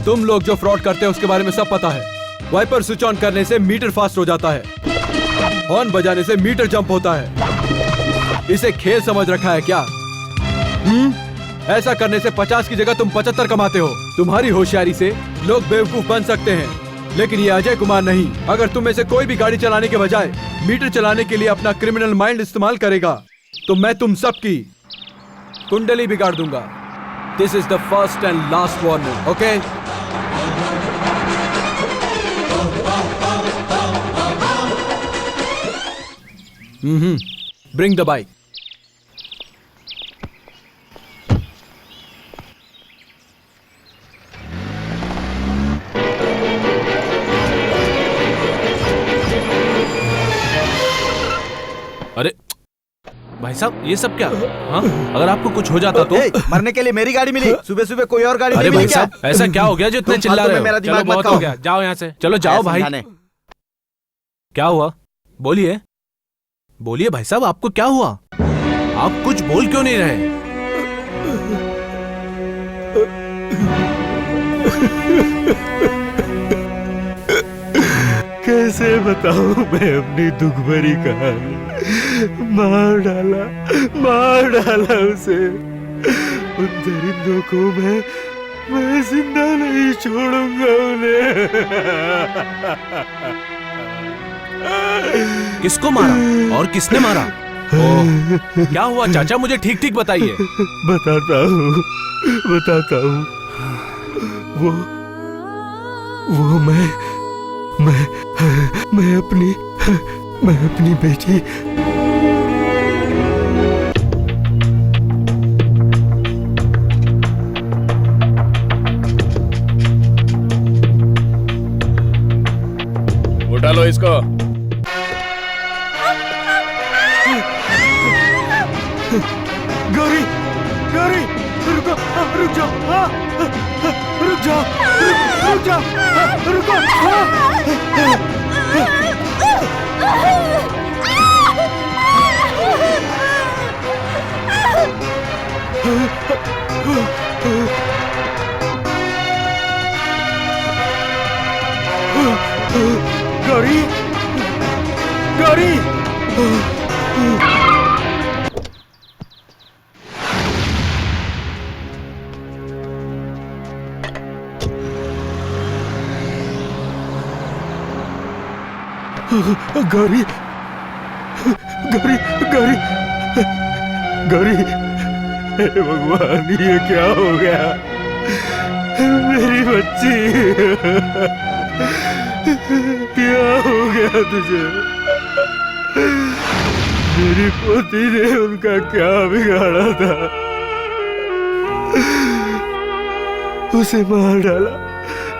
तुम लोग जो फ्रॉड करते हो उसके बारे में सब पता है। वाइपर स्विच ऑन करने से मीटर फास्ट हो जाता है, हॉर्न बजाने से मीटर जंप होता है। इसे खेल समझ रखा है क्या? ऐसा करने से 50 की जगह तुम 75 कमाते हो। तुम्हारी होशियारी से लोग बेवकूफ बन सकते हैं, लेकिन ये अजय कुमार नहीं। अगर तुम में से कोई भी गाड़ी चलाने के बजाय मीटर चलाने के लिए अपना क्रिमिनल माइंड इस्तेमाल करेगा तो मैं तुम सबकी कुंडली बिगाड़ दूंगा। This is the first and last warning, okay? Bring the bike. अरे भाई साहब, ये सब क्या? हाँ? अगर आपको कुछ हो जाता तो? मरने के लिए मेरी गाड़ी मिली, सुबह सुबह कोई और गाड़ी अरे नहीं भाई मिली क्या? साहब, ऐसा क्या हो गया जो इतने चिल्ला रहे हो? मेरा चलो दिमाग मत बहुत हो गया, जाओ यहाँ से। चलो जाओ भाई। क्या हुआ? बोलिए बोलिए भाई साहब, आपको क्या हुआ? आप कुछ बोल क्यों नहीं रहे? कैसे बताऊं मैं अपनी दुख भरी कहानी। मार डाला उसे। उन दरिंदों को मैं जिंदा नहीं छोड़ूंगा उन्हें। किसको मारा और किसने मारा? ओह, क्या हुआ चाचा, मुझे ठीक ठीक बताइए। बताता हूँ। वो मैं अपनी बेटी उठा लो इसको। गौरी रुक गौरी गौरी, हे भगवान, ये क्या हो गया? मेरी बच्ची, क्या हो गया तुझे? मेरी पोती ने उनका क्या बिगाड़ा था? उसे मार डाला।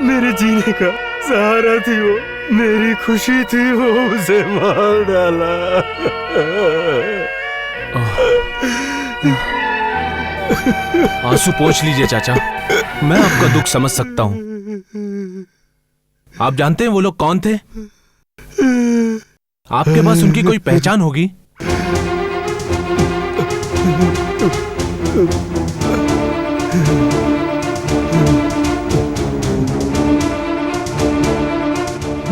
मेरे जीने का सहारा थी वो, मेरी खुशी थी वो, उसे मार डाला। आंसू पोंछ लीजिए चाचा, मैं आपका दुख समझ सकता हूँ। आप जानते हैं वो लोग कौन थे? आपके पास उनकी कोई पहचान होगी?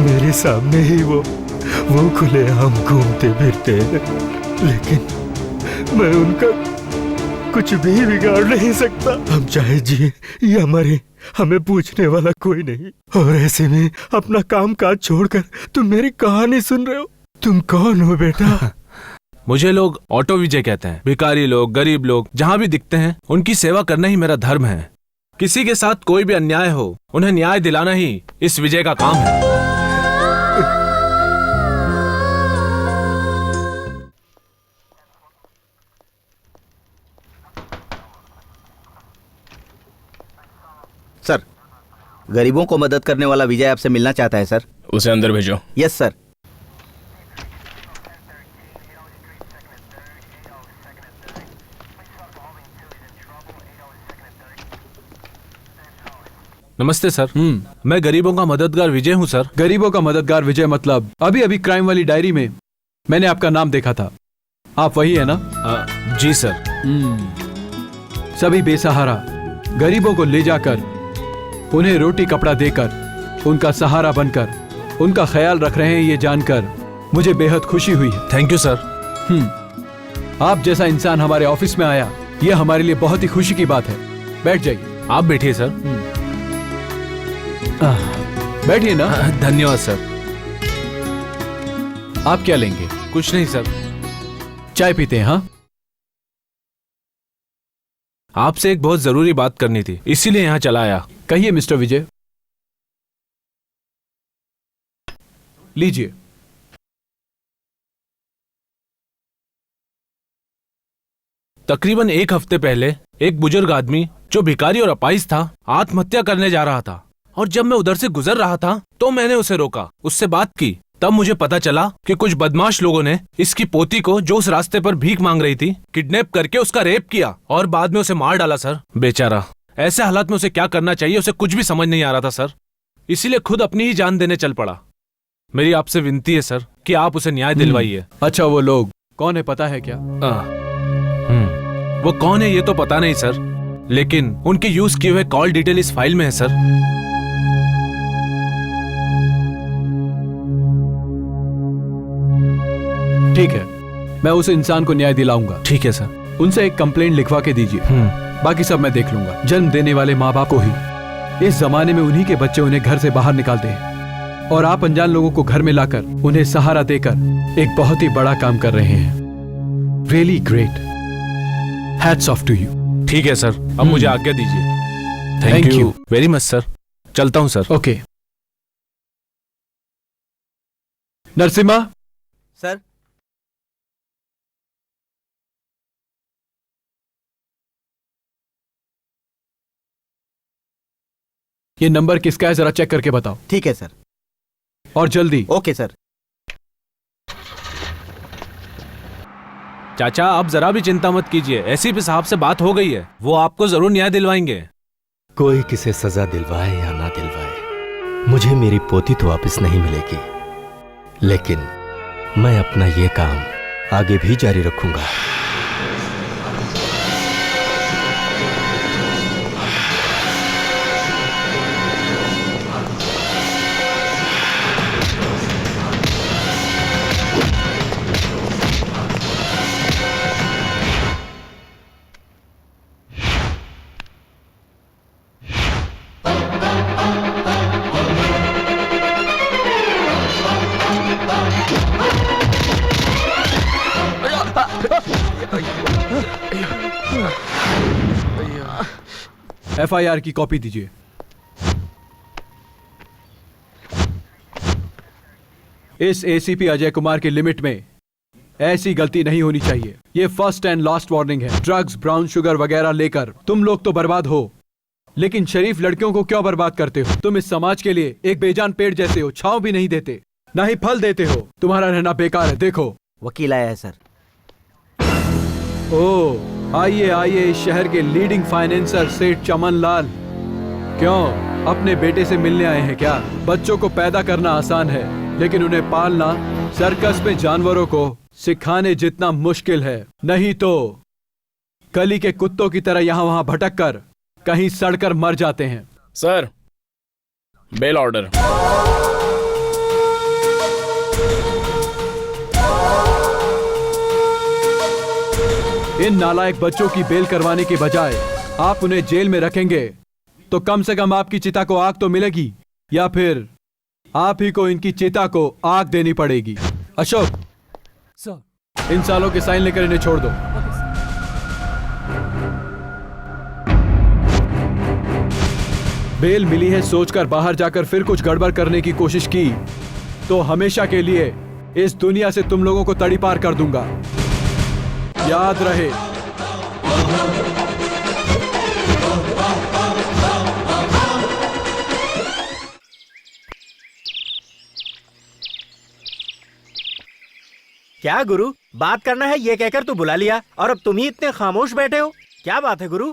मेरे सामने ही वो खुलेआम घूमते फिरते हैं, लेकिन मैं उनका कुछ भी बिगाड़ नहीं सकता। हम चाहे जिए या मरे, हमें पूछने वाला कोई नहीं। और ऐसे में अपना काम काज छोड़कर तुम मेरी कहानी सुन रहे हो। तुम कौन हो बेटा? मुझे लोग ऑटो विजय कहते हैं। भिखारी लोग, गरीब लोग जहाँ भी दिखते हैं उनकी सेवा करना ही मेरा धर्म है। किसी के साथ कोई भी अन्याय हो, उन्हें न्याय दिलाना ही इस विजय का काम है। सर, गरीबों को मदद करने वाला विजय आपसे मिलना चाहता है सर। उसे अंदर भेजो। Yes sir. नमस्ते सर। मैं गरीबों का मददगार विजय हूँ सर। गरीबों का मददगार विजय मतलब अभी अभी क्राइम वाली डायरी में मैंने आपका नाम देखा था। आप वही है ना? जी सर। सभी बेसहारा गरीबों को ले जाकर उन्हें रोटी कपड़ा देकर उनका सहारा बनकर उनका ख्याल रख रहे हैं ये जानकर मुझे बेहद खुशी हुई है। Thank you sir. आप जैसा इंसान हमारे ऑफिस में आया ये हमारे लिए बहुत ही खुशी की बात है। बैठ जाइए। आप बैठिए सर। बैठिए ना। धन्यवाद सर। आप क्या लेंगे? कुछ नहीं सर। चाय पीते हैं? हाँ, आपसे एक बहुत जरूरी बात करनी थी, इसीलिए यहाँ चला आया। कहिए मिस्टर विजय। लीजिए। तकरीबन एक हफ्ते पहले एक बुजुर्ग आदमी जो भिखारी और अपाहिज था आत्महत्या करने जा रहा था, और जब मैं उधर से गुजर रहा था तो मैंने उसे रोका, उससे बात की। तब मुझे पता चला कि कुछ बदमाश लोगों ने इसकी पोती को, जो उस रास्ते पर भीख मांग रही थी, किडनैप करके उसका रेप किया और बाद में उसे मार डाला। सर बेचारा, ऐसे हालात में उसे क्या करना चाहिए उसे कुछ भी समझ नहीं आ रहा था सर, इसीलिए खुद अपनी ही जान देने चल पड़ा। मेरी आपसे विनती है सर कि आप उसे न्याय दिलवाइए। अच्छा, वो लोग कौन है पता है क्या? वो कौन है ये तो पता नहीं सर, लेकिन उनके यूज किए हुए कॉल डिटेल इस फाइल में है सर। ठीक है, मैं उस इंसान को न्याय दिलाऊंगा। ठीक है सर। उनसे एक कंप्लेंट लिखवा के दीजिए। बाकी सब मैं देख लूंगा। जन्म देने वाले माँ बाप को ही इस जमाने में उन्हीं के बच्चे उन्हें घर से बाहर निकालते हैं, और आप अनजान लोगों को घर में लाकर उन्हें सहारा देकर एक बहुत ही बड़ा काम कर रहे हैं। Really great. Hats off to you. ठीक है सर, अब मुझे आज्ञा दीजिए। Thank you very much sir. चलता हूँ सर। ओके। नरसिम्हा। सर। ये नंबर किसका है जरा चेक करके बताओ। ठीक है सर। और जल्दी। Okay sir. चाचा, आप जरा भी चिंता मत कीजिए, एसीपी साहब से बात हो गई है, वो आपको जरूर न्याय दिलवाएंगे। कोई किसे सजा दिलवाए या ना दिलवाए, मुझे मेरी पोती तो वापस नहीं मिलेगी, लेकिन मैं अपना ये काम आगे भी जारी रखूंगा। FIR की कॉपी दीजिए। इस ACP अजय कुमार के लिमिट में ऐसी गलती नहीं होनी चाहिए। ये फर्स्ट एंड लास्ट वार्निंग है। ड्रग्स, ब्राउन शुगर वगैरह लेकर तुम लोग तो बर्बाद हो, लेकिन शरीफ लड़कियों को क्यों बर्बाद करते हो? तुम इस समाज के लिए एक बेजान पेड़ जैसे हो, छांव भी नहीं देते, ना ही फल देते हो। तुम्हारा रहना बेकार है। देखो, वकील आया है सर। ओ आइए आइए, इस शहर के लीडिंग फाइनेंसर सेठ चमन लाल। क्यों, अपने बेटे से मिलने आए हैं क्या? बच्चों को पैदा करना आसान है, लेकिन उन्हें पालना सर्कस में जानवरों को सिखाने जितना मुश्किल है। नहीं तो गली के कुत्तों की तरह यहाँ वहां भटक कर कहीं सड़कर मर जाते हैं। Sir, bail order. इन नालायक बच्चों की बेल करवाने के बजाय आप उन्हें जेल में रखेंगे तो कम से कम आपकी चिता को आग तो मिलेगी, या फिर आप ही को इनकी चिता को आग देनी पड़ेगी। अशोक सर, इन सालों के साइन लेकर इन्हें छोड़ दो। बेल मिली है सोचकर बाहर जाकर फिर कुछ गड़बड़ करने की कोशिश की तो हमेशा के लिए इस दुनिया से तुम लोगों को तड़ी पार कर दूंगा। याद रहे। क्या गुरु, बात करना है ये कहकर तू बुला लिया और अब तुम ही इतने खामोश बैठे हो? क्या बात है गुरु?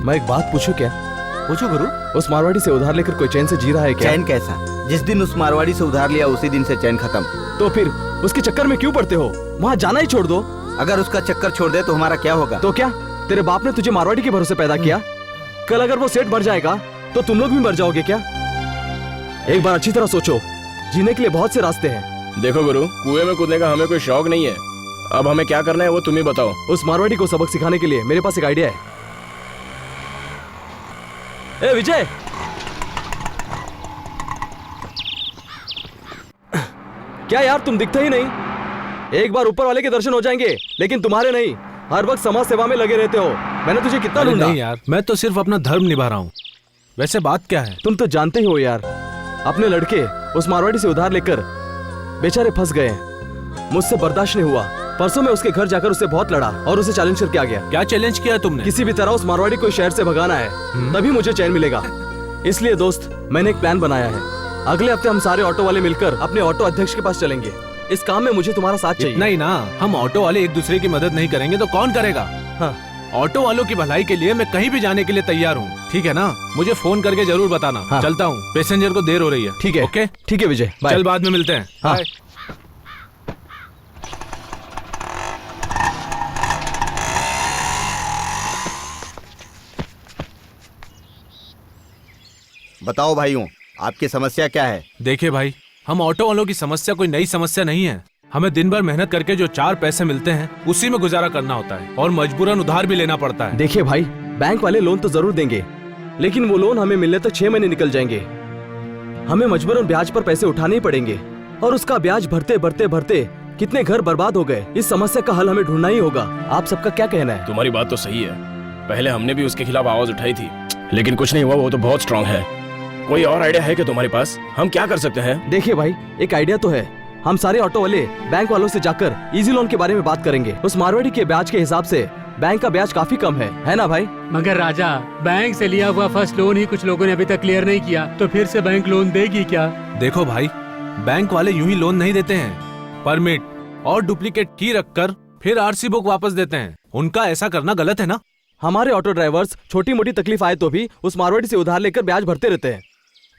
मैं एक बात पूछूं क्या? पूछो गुरु। उस मारवाड़ी से उधार लेकर कोई चैन से जी रहा है क्या? चैन कैसा? जिस दिन उस मारवाड़ी से उधार लिया उसी दिन से चैन खत्म। तो फिर उसके चक्कर में क्यों पड़ते हो? वहाँ जाना ही छोड़ दो। अगर उसका चक्कर छोड़ दे तो हमारा क्या होगा? तो क्या तेरे बाप ने तुझे मारवाड़ी के भरोसे पैदा किया? कल अगर वो सेठ मर जाएगा तो तुम लोग भी मर जाओगे क्या? एक बार अच्छी तरह सोचो, जीने के लिए बहुत से रास्ते हैं। देखो गुरु, कुएं में कूदने का हमें कोई शौक नहीं है। अब हमें क्या करना है वो तुम ही बताओ। उस मारवाड़ी को सबक सिखाने के लिए मेरे पास एक आइडिया है। ए विजय, क्या यार तुम दिखते ही नहीं? एक बार ऊपर वाले के दर्शन हो जाएंगे, लेकिन तुम्हारे नहीं। हर वक्त समाज सेवा में लगे रहते हो। मैंने तुझे कितना ढूंढा। नहीं यार, मैं तो सिर्फ अपना धर्म निभा रहा हूँ। वैसे बात क्या है? तुम तो जानते ही हो यार, अपने लड़के उस मारवाड़ी से उधार लेकर बेचारे फंस गए हैं। मुझसे बर्दाश्त नहीं हुआ। परसों मैं उसके घर जाकर उससे बहुत लड़ा और उसे चैलेंज करके आ गया। क्या चैलेंज किया तुमने? किसी भी तरह उस मारवाड़ी को शहर से भगाना है, तभी मुझे चैन मिलेगा। इसलिए दोस्त, मैंने एक प्लान बनाया है। अगले हफ्ते हम सारे ऑटो वाले मिलकर अपने ऑटो अध्यक्ष के पास चलेंगे। इस काम में मुझे तुम्हारा साथ चाहिए। नहीं ना, हम ऑटो वाले एक दूसरे की मदद नहीं करेंगे तो कौन करेगा? हाँ। ऑटो वालों की भलाई के लिए मैं कहीं भी जाने के लिए तैयार हूँ, ठीक है ना? मुझे फोन करके जरूर बताना। हाँ। चलता हूँ, पैसेंजर को देर हो रही है। ठीक है, ओके? ठीक है विजय, बाय। चल बाद में मिलते हैं। हाँ। बाय। बताओ भाइयों, आपकी समस्या क्या है? देखिए भाई, हम ऑटो वालों की समस्या कोई नई समस्या नहीं है। हमें दिन भर मेहनत करके जो 4 पैसे मिलते हैं उसी में गुजारा करना होता है और मजबूरन उधार भी लेना पड़ता है। देखिए भाई, बैंक वाले लोन तो जरूर देंगे, लेकिन वो लोन हमें मिलने तक 6 महीने निकल जाएंगे। हमें मजबूरन ब्याज पर पैसे उठाने ही पड़ेंगे और उसका ब्याज भरते भरते भरते कितने घर बर्बाद हो गए। इस समस्या का हल हमें ढूंढना ही होगा। आप सबका क्या कहना है? तुम्हारी बात तो सही है। पहले हमने भी उसके खिलाफ आवाज उठाई थी, लेकिन कुछ नहीं हुआ। वो तो बहुत स्ट्रांग है। कोई और आइडिया है क्या तुम्हारे पास? हम क्या कर सकते हैं? देखिए भाई, एक आइडिया तो है। हम सारे ऑटो वाले बैंक वालों से जाकर इजी लोन के बारे में बात करेंगे। उस मारवाड़ी के ब्याज के हिसाब से बैंक का ब्याज काफी कम है ना भाई? मगर राजा, बैंक से लिया हुआ फर्स्ट लोन ही कुछ लोगों ने अभी तक क्लियर नहीं किया, तो फिर से बैंक लोन देगी क्या? देखो भाई, बैंक वाले यूं ही लोन नहीं देते हैं। परमिट और डुप्लीकेट की रखकर फिर आरसी बुक वापस देते हैं। उनका ऐसा करना गलत है ना? हमारे ऑटो ड्राइवर्स छोटी मोटी तकलीफ आए तो भी उस मारवाड़ी से उधार लेकर ब्याज भरते रहते हैं।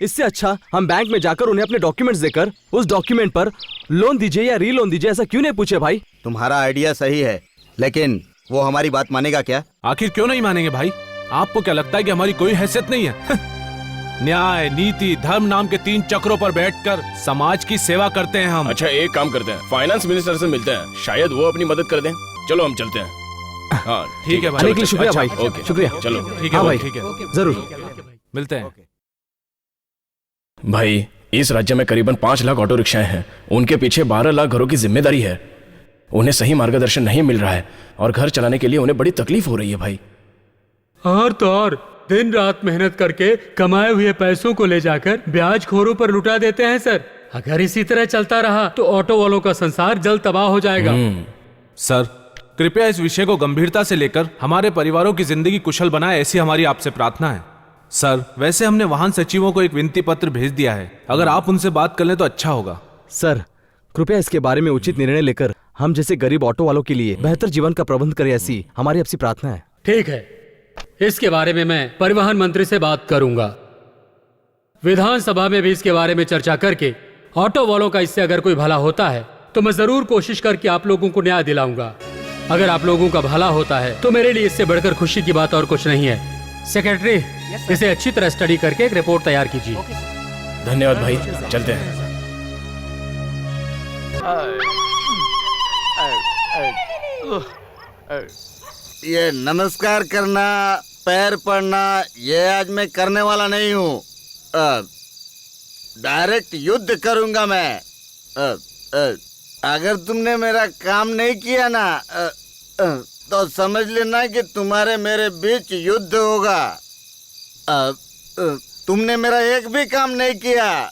इससे अच्छा हम बैंक में जाकर उन्हें अपने डॉक्यूमेंट्स देकर उस डॉक्यूमेंट पर लोन दीजिए या री लोन दीजिए, ऐसा क्यों नहीं पूछे भाई? तुम्हारा आइडिया सही है, लेकिन वो हमारी बात मानेगा क्या? आखिर क्यों नहीं मानेंगे भाई? आपको क्या लगता है कि हमारी कोई हैसियत नहीं है? न्याय, नीति, धर्म नाम के 3 चक्रों पर बैठकर समाज की सेवा करते हैं हम। अच्छा, एक काम करते हैं, फाइनेंस मिनिस्टर से मिलते हैं, शायद वो अपनी मदद कर दें। चलो हम चलते हैं। हाँ ठीक है भाई। आने के लिए शुक्रिया भाई। ओके, शुक्रिया। चलो। ठीक है हाँ भाई, भाई, ठीक है, जरूर मिलते हैं। भाई, इस राज्य में करीबन 5 लाख ऑटो रिक्शाएं हैं। उनके पीछे 12 लाख घरों की जिम्मेदारी है। उन्हें सही मार्गदर्शन नहीं मिल रहा है और घर चलाने के लिए उन्हें बड़ी तकलीफ हो रही है भाई। और तो और दिन रात मेहनत करके कमाए हुए पैसों को ले जाकर ब्याज खोरों पर लुटा देते हैं सर। अगर इसी तरह चलता रहा तो ऑटो वालों का संसार जल्द तबाह हो जाएगा। सर, कृपया इस विषय को गंभीरता से लेकर हमारे परिवारों की जिंदगी कुशल बनाए, ऐसी हमारी आपसे प्रार्थना है। सर, वैसे हमने वाहन सचिवों को एक विनती पत्र भेज दिया है। अगर आप उनसे बात कर लें तो अच्छा होगा। सर, कृपया इसके बारे में उचित निर्णय लेकर हम जैसे गरीब ऑटो वालों के लिए बेहतर जीवन का प्रबंध करें, ऐसी हमारी आपसी प्रार्थना है। ठीक है, इसके बारे में मैं परिवहन मंत्री से बात करूंगा। विधानसभा में भी इसके बारे में चर्चा करके ऑटो वालों का इससे अगर कोई भला होता है तो मैं जरूर कोशिश करके आप लोगों को न्याय दिलाऊंगा। अगर आप लोगों का भला होता है तो मेरे लिए इससे बढ़कर खुशी की बात और कुछ नहीं है। सेक्रेटरी, इसे अच्छी तरह स्टडी करके एक रिपोर्ट तैयार कीजिए। धन्यवाद भाई, चलते हैं। ये नमस्कार करना, पैर पड़ना, ये आज मैं करने वाला नहीं हूँ। डायरेक्ट युद्ध करूंगा मैं। अगर तुमने मेरा काम नहीं किया ना तो समझ लेना कि तुम्हारे मेरे बीच युद्ध होगा। तुमने मेरा एक भी काम नहीं किया।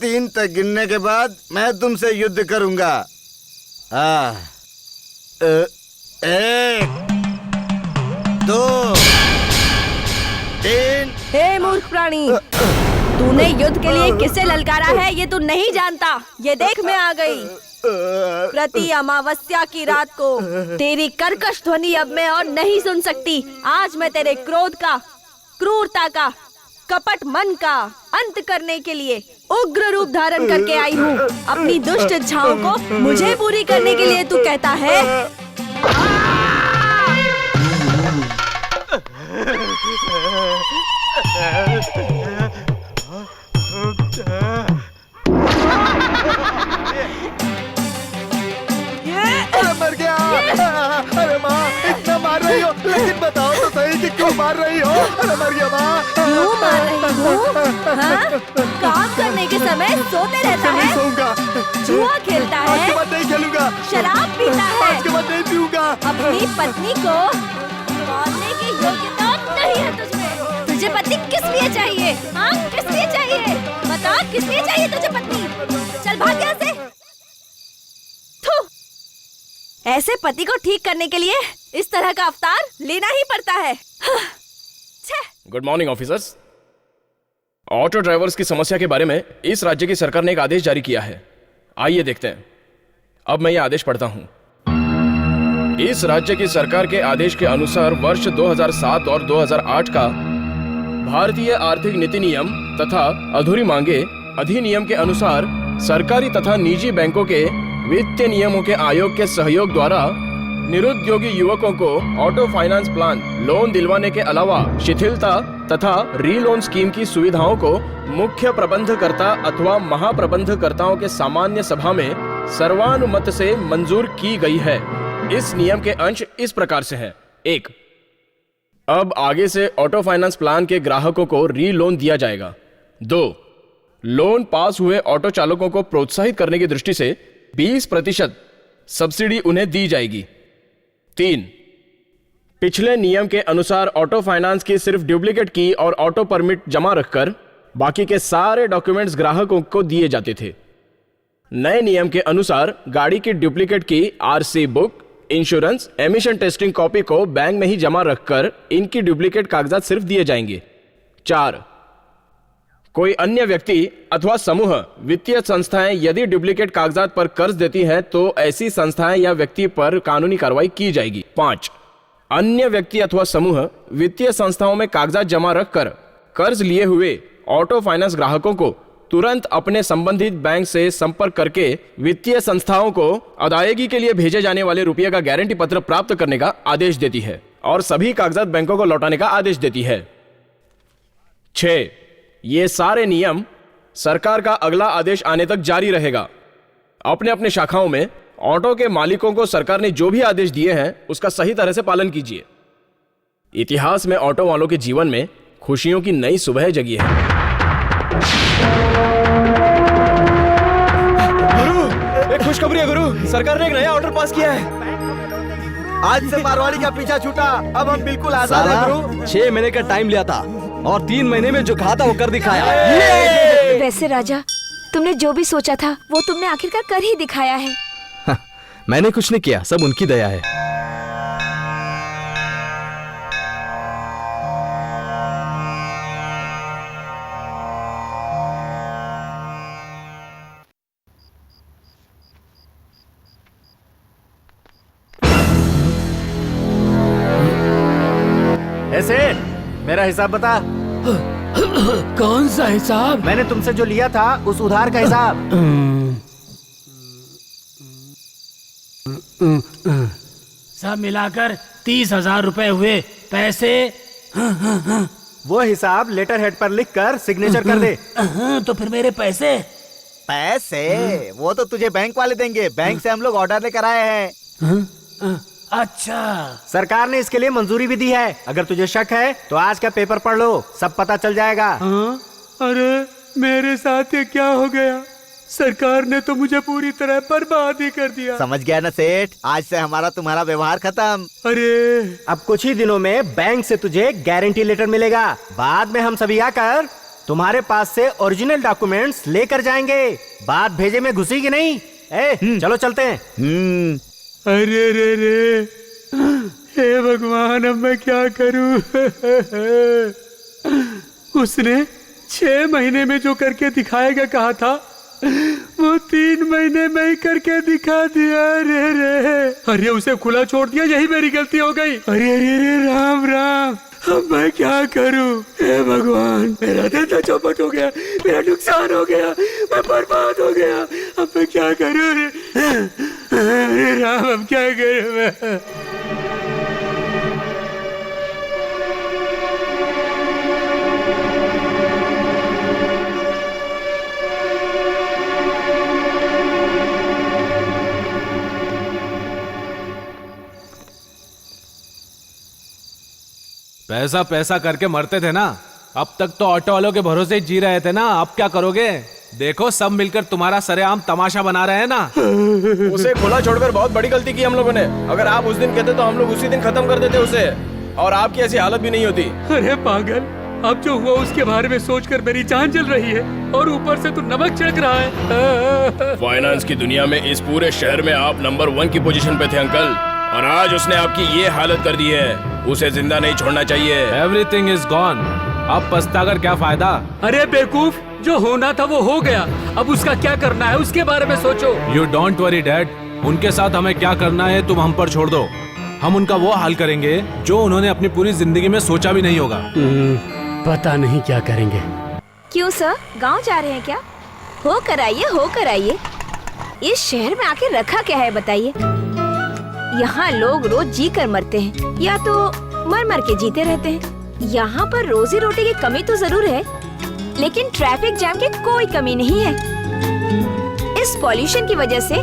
3 तक गिनने के बाद मैं तुमसे युद्ध करूंगा। 1 2 3। हे मूर्ख प्राणी, तूने युद्ध के लिए किसे ललकारा है ये तू नहीं जानता। ये देख, मैं आ गई। प्रति अमावस्या की रात को तेरी कर्कश ध्वनि अब मैं और नहीं सुन सकती। आज मैं तेरे क्रोध का, क्रूरता का, कपट मन का अंत करने के लिए उग्र रूप धारण करके आई हूँ। अपनी दुष्ट इच्छाओं को मुझे पूरी करने के लिए तू कहता है अरे मर गया। अरे माँ इतना मार रही हो, लेकिन बताओ तो सही कि क्यों मार रही हो? अरे मर गया माँ। क्यों मार रही हो? हाँ? काम करने के समय सोते रहता है, सोऊंगा, जुआ खेलता है, आज के बाद नहीं खेलूंगा, शराब पीता है, आज के बाद नहीं पीऊंगा। अपनी पत्नी को मारने की योग्यता नहीं है तुझमें। तुझे पत्नी किस लिए चाहिए? हाँ, किस लिए चाहिए? बता, किस लिए चाहिए तुझे पत्नी? चल भाग यहाँ से। थू! ऐसे पति को ठीक करने के लिए इस तरह का अवतार लेना ही पड़ता है। Good morning officers. Auto drivers की समस्या के बारे में इस राज्य की सरकार ने एक आदेश जारी किया है। आइए देखते हैं। अब मैं यह आदेश पढ़ता हूं। इस राज्य की सरकार के आदेश के अनुसार वर्ष 2007 और 2008 का भारतीय आर्थिक नीति नियम तथा अधूरी मांगे अधिनियम के अनुसार सरकारी तथा निजी बैंकों के वित्तीय नियमों के आयोग के सहयोग द्वारा निरुद्योगी युवकों को ऑटो फाइनेंस प्लान लोन दिलवाने के अलावा शिथिलता तथा रीलोन स्कीम की सुविधाओं को मुख्य प्रबंधकर्ता अथवा महाप्रबंधकर्ताओं के सामान्य सभा में सर्वानुमत से मंजूर की गई है। इस नियम के अंश इस प्रकार से हैं। 1. अब आगे से ऑटो फाइनेंस प्लान के ग्राहकों को री लोन दिया जाएगा। 2. लोन पास हुए ऑटो चालकों को प्रोत्साहित करने की दृष्टि से 20% सब्सिडी उन्हें दी जाएगी। 3. पिछले नियम के अनुसार ऑटो फाइनेंस की सिर्फ डुप्लीकेट की और ऑटो परमिट जमा रखकर बाकी के सारे डॉक्यूमेंट्स ग्राहकों को दिए जाते थे। नए नियम के अनुसार गाड़ी की डुप्लीकेट की RC book, insurance, emission testing copy को बैंक में ही जमा रखकर इनकी डुप्लीकेट कागजात सिर्फ दिए जाएंगे। 4. कोई अन्य व्यक्ति अथवा समूह वित्तीय संस्थाएं यदि डुप्लीकेट कागजात पर कर्ज देती हैं तो ऐसी संस्थाएं या व्यक्ति पर कानूनी कार्रवाई की जाएगी। 5. अन्य व्यक्ति अथवा समूह वित्तीय संस्थाओं में कागजात जमा रखकर कर्ज लिए हुए ऑटो फाइनेंस ग्राहकों को तुरंत अपने संबंधित बैंक से संपर्क करके वित्तीय संस्थाओं को अदायगी के लिए भेजे जाने वाले रुपये का गारंटी पत्र प्राप्त करने का आदेश देती है और सभी कागजात बैंकों को लौटाने का आदेश देती है। 6. ये सारे नियम सरकार का अगला आदेश आने तक जारी रहेगा। अपने अपने शाखाओं में ऑटो के मालिकों को सरकार ने जो भी आदेश दिए हैं उसका सही तरह से पालन कीजिए। इतिहास में ऑटो वालों के जीवन में खुशियों की नई सुबह जगी है। गुरु, एक खुशखबरी है गुरु, सरकार ने एक नया ऑर्डर पास किया है। आज से मारवाड़ी का पीछा छूटा, अब हम बिल्कुल आजाद हैं गुरु। 6 महीने का टाइम लिया था और 3 महीने में जो कहा था वो कर दिखाया। वैसे राजा, तुमने जो भी सोचा था वो तुमने आखिरकार कर ही दिखाया है। मैंने कुछ नहीं किया, सब उनकी दया है। ऐसे मेरा हिसाब बता। कौन सा हिसाब? मैंने तुमसे जो लिया था उस उधार का हिसाब। सब मिलाकर 30,000 रुपए हुए। पैसे? वो हिसाब लेटर हेड पर लिखकर सिग्नेचर कर दे। तो फिर मेरे पैसे? पैसे वो तो तुझे बैंक वाले देंगे। बैंक से हम लोग ऑर्डर लेकर आए हैं। अच्छा, सरकार ने इसके लिए मंजूरी भी दी है। अगर तुझे शक है तो आज का पेपर पढ़ लो, सब पता चल जाएगा। अरे मेरे साथ ये क्या हो गया? सरकार ने तो मुझे पूरी तरह बर्बाद ही कर दिया। समझ गया ना सेठ, आज से हमारा तुम्हारा व्यवहार खत्म। अरे अब कुछ ही दिनों में बैंक से तुझे गारंटी लेटर मिलेगा। बाद में हम सभी आकर तुम्हारे पास से ओरिजिनल डॉक्यूमेंट्स लेकर जाएंगे। बात भेजे में घुसेगी नहीं। चलो चलते हैं। अरे रे रे, हे भगवान, अब मैं क्या करूं? उसने 6 महीने में जो करके दिखाएगा कहा था, वो 3 महीने में ही करके दिखा दिया। रे रे, अरे उसे खुला छोड़ दिया, यही मेरी गलती हो गई। अरे अरे रे, राम राम, अब मैं क्या करूं? हे भगवान, मेरा धंधा चौपट हो गया, मेरा नुकसान हो गया, मैं बर्बाद हो गया। अब मैं क्या करूं? अरे राम, अब क्या करूं मैं? ऐसा पैसा करके मरते थे ना, अब तक तो ऑटो वालों के भरोसे ही जी रहे थे ना। अब क्या करोगे? देखो सब मिलकर तुम्हारा सरेआम तमाशा बना रहे हैं ना। उसे खुला छोड़कर बहुत बड़ी गलती की हम लोगों ने। अगर आप उस दिन कहते तो हम लोग उसी दिन खत्म कर देते उसे, और आपकी ऐसी हालत भी नहीं होती। अरे पागल, अब जो हुआ उसके बारे में सोचकर मेरी जान जल रही है, और ऊपर से तू नमक छिड़क रहा है। फाइनेंस की दुनिया में इस पूरे शहर में आप नंबर 1 की पोजीशन पे थे अंकल, और आज उसने आपकी ये हालत कर दी है। उसे जिंदा नहीं छोड़ना चाहिए। एवरीथिंग इज गॉन, अब पछताकर क्या फायदा? अरे बेवकूफ, जो होना था वो हो गया, अब उसका क्या करना है उसके बारे में सोचो। यू डोंट वरी डैड, उनके साथ हमें क्या करना है तुम हम पर छोड़ दो। हम उनका वो हाल करेंगे जो उन्होंने अपनी पूरी जिंदगी में सोचा भी नहीं होगा। पता नहीं क्या करेंगे। क्यों सर, गांव जा रहे हैं क्या? हो कर आइए, हो कर आइए। इस शहर में आके रखा क्या है बताइए? यहाँ लोग रोज जी कर मरते हैं, या तो मर मर के जीते रहते हैं। यहाँ पर रोजी रोटी की कमी तो जरूर है, लेकिन ट्रैफिक जाम की कोई कमी नहीं है। इस पॉल्यूशन की वजह से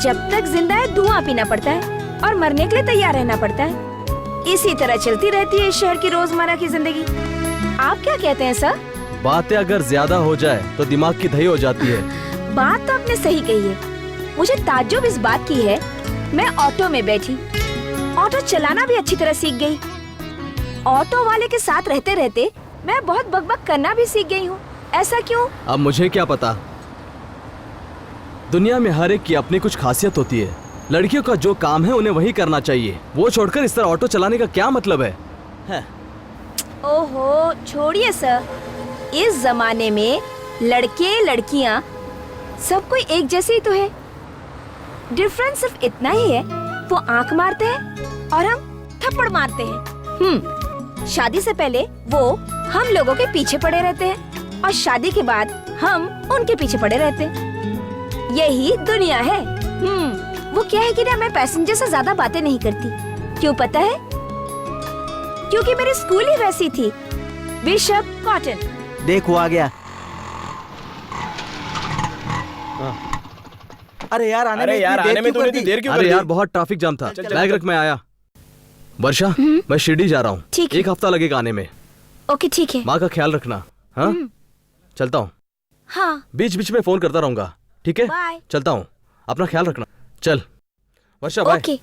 जब तक जिंदा है धुआं पीना पड़ता है और मरने के लिए तैयार रहना पड़ता है। इसी तरह चलती रहती है इस शहर की रोजमर्रा की जिंदगी। आप क्या कहते हैं सर? बातें अगर ज्यादा हो जाए तो दिमाग की दही हो जाती है। बात तो आपने सही कही है। मुझे ताज्जुब इस बात की है, मैं ऑटो में बैठी, ऑटो चलाना भी अच्छी तरह सीख गई। ऑटो वाले के साथ रहते रहते मैं बहुत बकबक करना भी सीख गई हूँ। ऐसा क्यों? अब मुझे क्या पता। दुनिया में हर एक की अपनी कुछ खासियत होती है। लड़कियों का जो काम है उन्हें वही करना चाहिए। वो छोड़कर इस तरह ऑटो चलाने का क्या मतलब है? ओहो, छोड़िए सर। इस जमाने में लड़के लड़कियाँ सब कोई एक जैसे ही तो है। डिफरेंस सिर्फ इतना ही है, वो आंख मारते हैं और हम थप्पड़ मारते हैं। शादी से पहले वो हम लोगों के पीछे पड़े रहते हैं और शादी के बाद हम उनके पीछे पड़े रहते हैं। यही दुनिया है। वो क्या है कि ना, मैं पैसेंजर से ज्यादा बातें नहीं करती। क्यों पता है? क्योंकि मेरी स्कूल ही वैसी थी। Bishop cotton. देखो आ गया। अरे यार आने में तूने इतनी देर क्यों कर दी? अरे यार बहुत ट्रैफिक जाम था। बैग रख, मैं आया। वर्षा, मैं शिरडी जा रहा हूँ। एक हफ्ता लगेगा आने में। ओके ठीक है। माँ का ख्याल रखना। हाँ, चलता हूँ। हाँ, बीच बीच में फोन करता रहूंगा, ठीक है? बाय। चलता हूँ, अपना ख्याल रखना। चल वर्षा, बाय। ओके।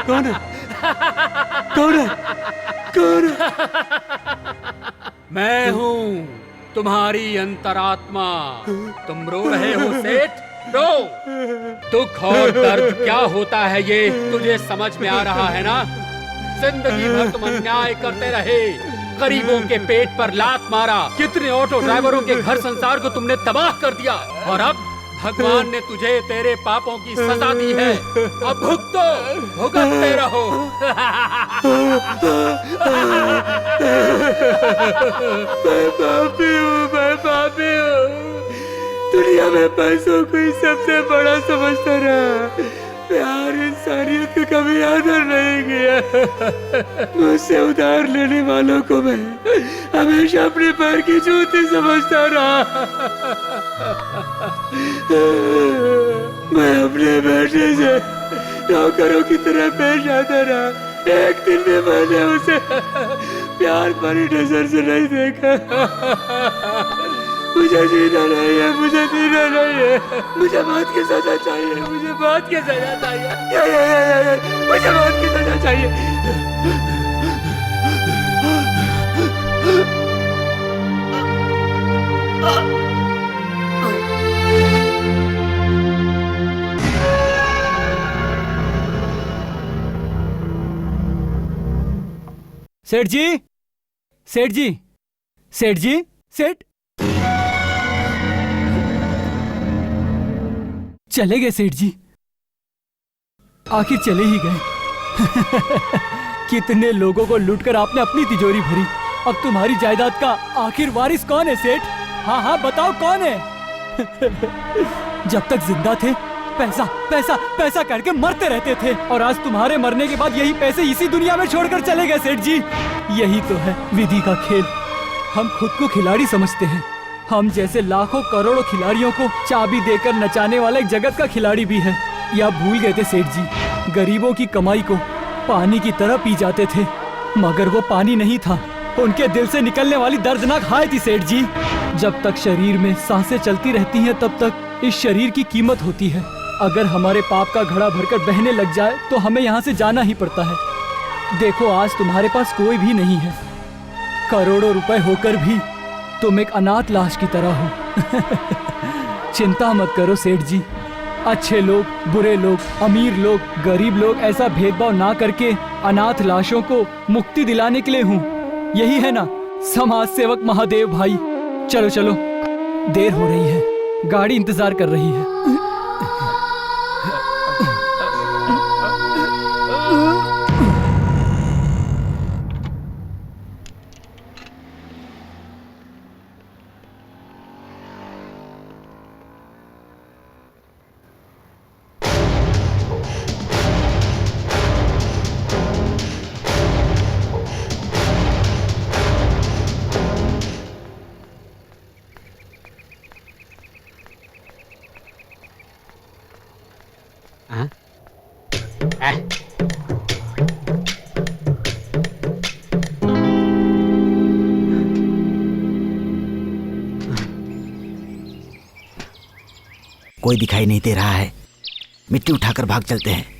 कौन है? कौन है? कौन है? मैं हूँ तुम्हारी अंतरात्मा। तुम रो रहे हो सेठ? रो। दुख और दर्द क्या होता है ये तुझे समझ में आ रहा है ना? जिंदगी भर तुम अन्याय करते रहे, गरीबों के पेट पर लात मारा, कितने ऑटो ड्राइवरों के घर संसार को तुमने तबाह कर दिया, और अब भगवान ने तुझे तेरे पापों की सजा दी है। अब भुगतो, भुगतते रहो। मैं पापी हूँ। दुनिया में पैसों को ही सबसे बड़ा समझता रहा, प्यार इंसानियत को कभी आदर नहीं किया। मुझसे उधार लेने वालों को मैं हमेशा अपने पैर की जूती समझता रहा। मैं अपने बेटे से नौकरों की तरह पेश आता रहा। एक दिन भी मैंने उसे प्यार भरी नजर से नहीं देखा। मुझे जीना नहीं है, मुझे जीना नहीं है, मुझे मौत की सजा चाहिए, मुझे मौत की सजा चाहिए, मुझे मौत की सजा चाहिए। सेठ जी, सेठ जी, सेठ जी, सेठ चले गए सेठ जी, आखिर चले ही गए। कितने लोगों को लूटकर आपने अपनी तिजोरी भरी, अब तुम्हारी जायदाद का आखिर वारिस कौन है सेठ? हाँ हाँ बताओ कौन है? जब तक जिंदा थे पैसा पैसा पैसा करके मरते रहते थे, और आज तुम्हारे मरने के बाद यही पैसे इसी दुनिया में छोड़कर चले गए सेठ जी। यही तो है विधि का खेल। हम खुद को खिलाड़ी समझते हैं, हम जैसे लाखों करोड़ों खिलाड़ियों को चाबी देकर नचाने वाला एक जगत का खिलाड़ी भी है। या भूल गए थे सेठ जी, गरीबों की कमाई को पानी की तरह पी जाते थे, मगर वो पानी नहीं था, उनके दिल से निकलने वाली दर्दनाक हाय थी सेठ जी। जब तक शरीर में सांसें चलती रहती हैं तब तक इस शरीर की कीमत होती है। अगर हमारे पाप का घड़ा भरकर बहने लग जाए तो हमें यहाँ से जाना ही पड़ता है। देखो आज तुम्हारे पास कोई भी नहीं है, करोड़ों रुपए होकर भी तुम एक अनाथ लाश की तरह हो। चिंता मत करो सेठ जी, अच्छे लोग, बुरे लोग, अमीर लोग, गरीब लोग ऐसा भेदभाव ना करके अनाथ लाशों को मुक्ति दिलाने के लिए हूँ। यही है ना समाज सेवक महादेव भाई। चलो चलो, देर हो रही है, गाड़ी इंतजार कर रही है। कोई दिखाई नहीं दे रहा है, मिट्टी उठाकर भाग चलते हैं।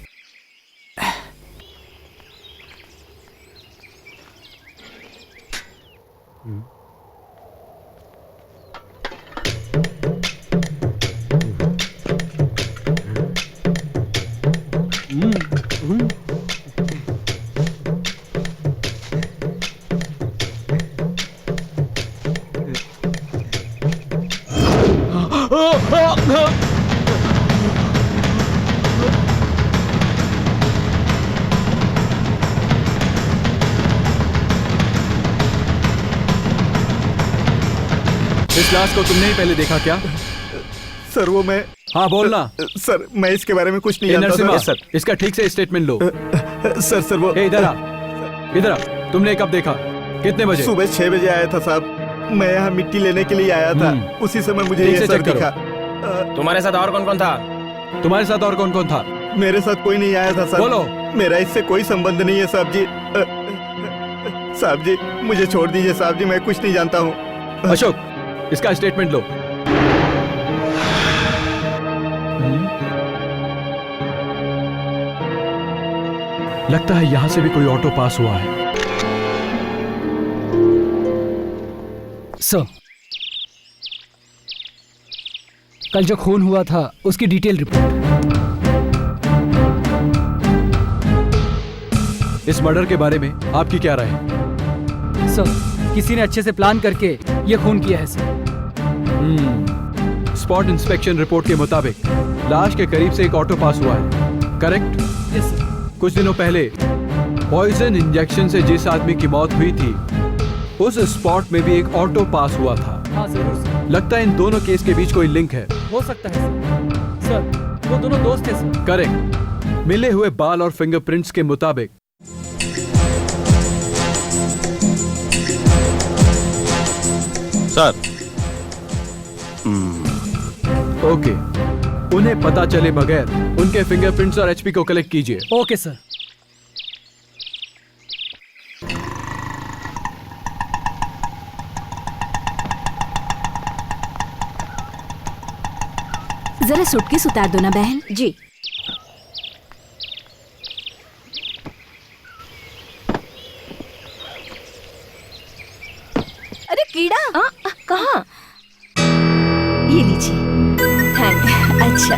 इस लाश को तुमने ही पहले देखा क्या? सर वो मैं... हाँ बोलना। सर मैं इसके बारे में कुछ नहीं जानता सर। इसका ठीक से स्टेटमेंट लो। सर वो... इधर आ, इधर आ। तुमने कब देखा? कितने बजे? सुबह 6 बजे आया था साहब, मैं यहाँ मिट्टी लेने के लिए आया था, उसी समय मुझे ये सर दिखा। तुम्हारे साथ और कौन कौन था? तुम्हारे साथ और कौन कौन था? मेरे साथ कोई नहीं आया था सर। बोलो। मेरा इससे कोई संबंध नहीं है साहब जी। साहब जी मुझे छोड़ दीजिए साहब जी, मैं कुछ नहीं जानता हूँ। अशोक, इसका स्टेटमेंट लो। लगता है यहां से भी कोई ऑटो पास हुआ है। सर, कल जो खून हुआ था उसकी डिटेल रिपोर्ट। इस मर्डर के बारे में आपकी क्या राय है? सर किसी ने अच्छे से प्लान करके ये खून किया है सर। स्पॉट इंस्पेक्शन रिपोर्ट के मुताबिक लाश के करीब से एक ऑटो पास हुआ है, करेक्ट? Yes sir. कुछ दिनों पहले पॉइजन इंजेक्शन से जिस आदमी की मौत हुई थी उस स्पॉट में भी एक ऑटो पास हुआ था। हाँ जरूर सर। लगता है इन दोनों केस के बीच कोई लिंक है। हो सकता है सर। सर वो दोनों दोस्त थे सर। करेक्ट। मिले हुए बाल और फिंगरप्रिंट्स के मुताबिक सर ओके, उन्हें पता चले बगैर उनके फिंगरप्रिंट्स और एचपी को कलेक्ट कीजिए। Okay sir. जरा सूटकेस उतार दो ना बहन। जी। अरे कीड़ा कहाँ? ये लीजिए। थैंक। अच्छा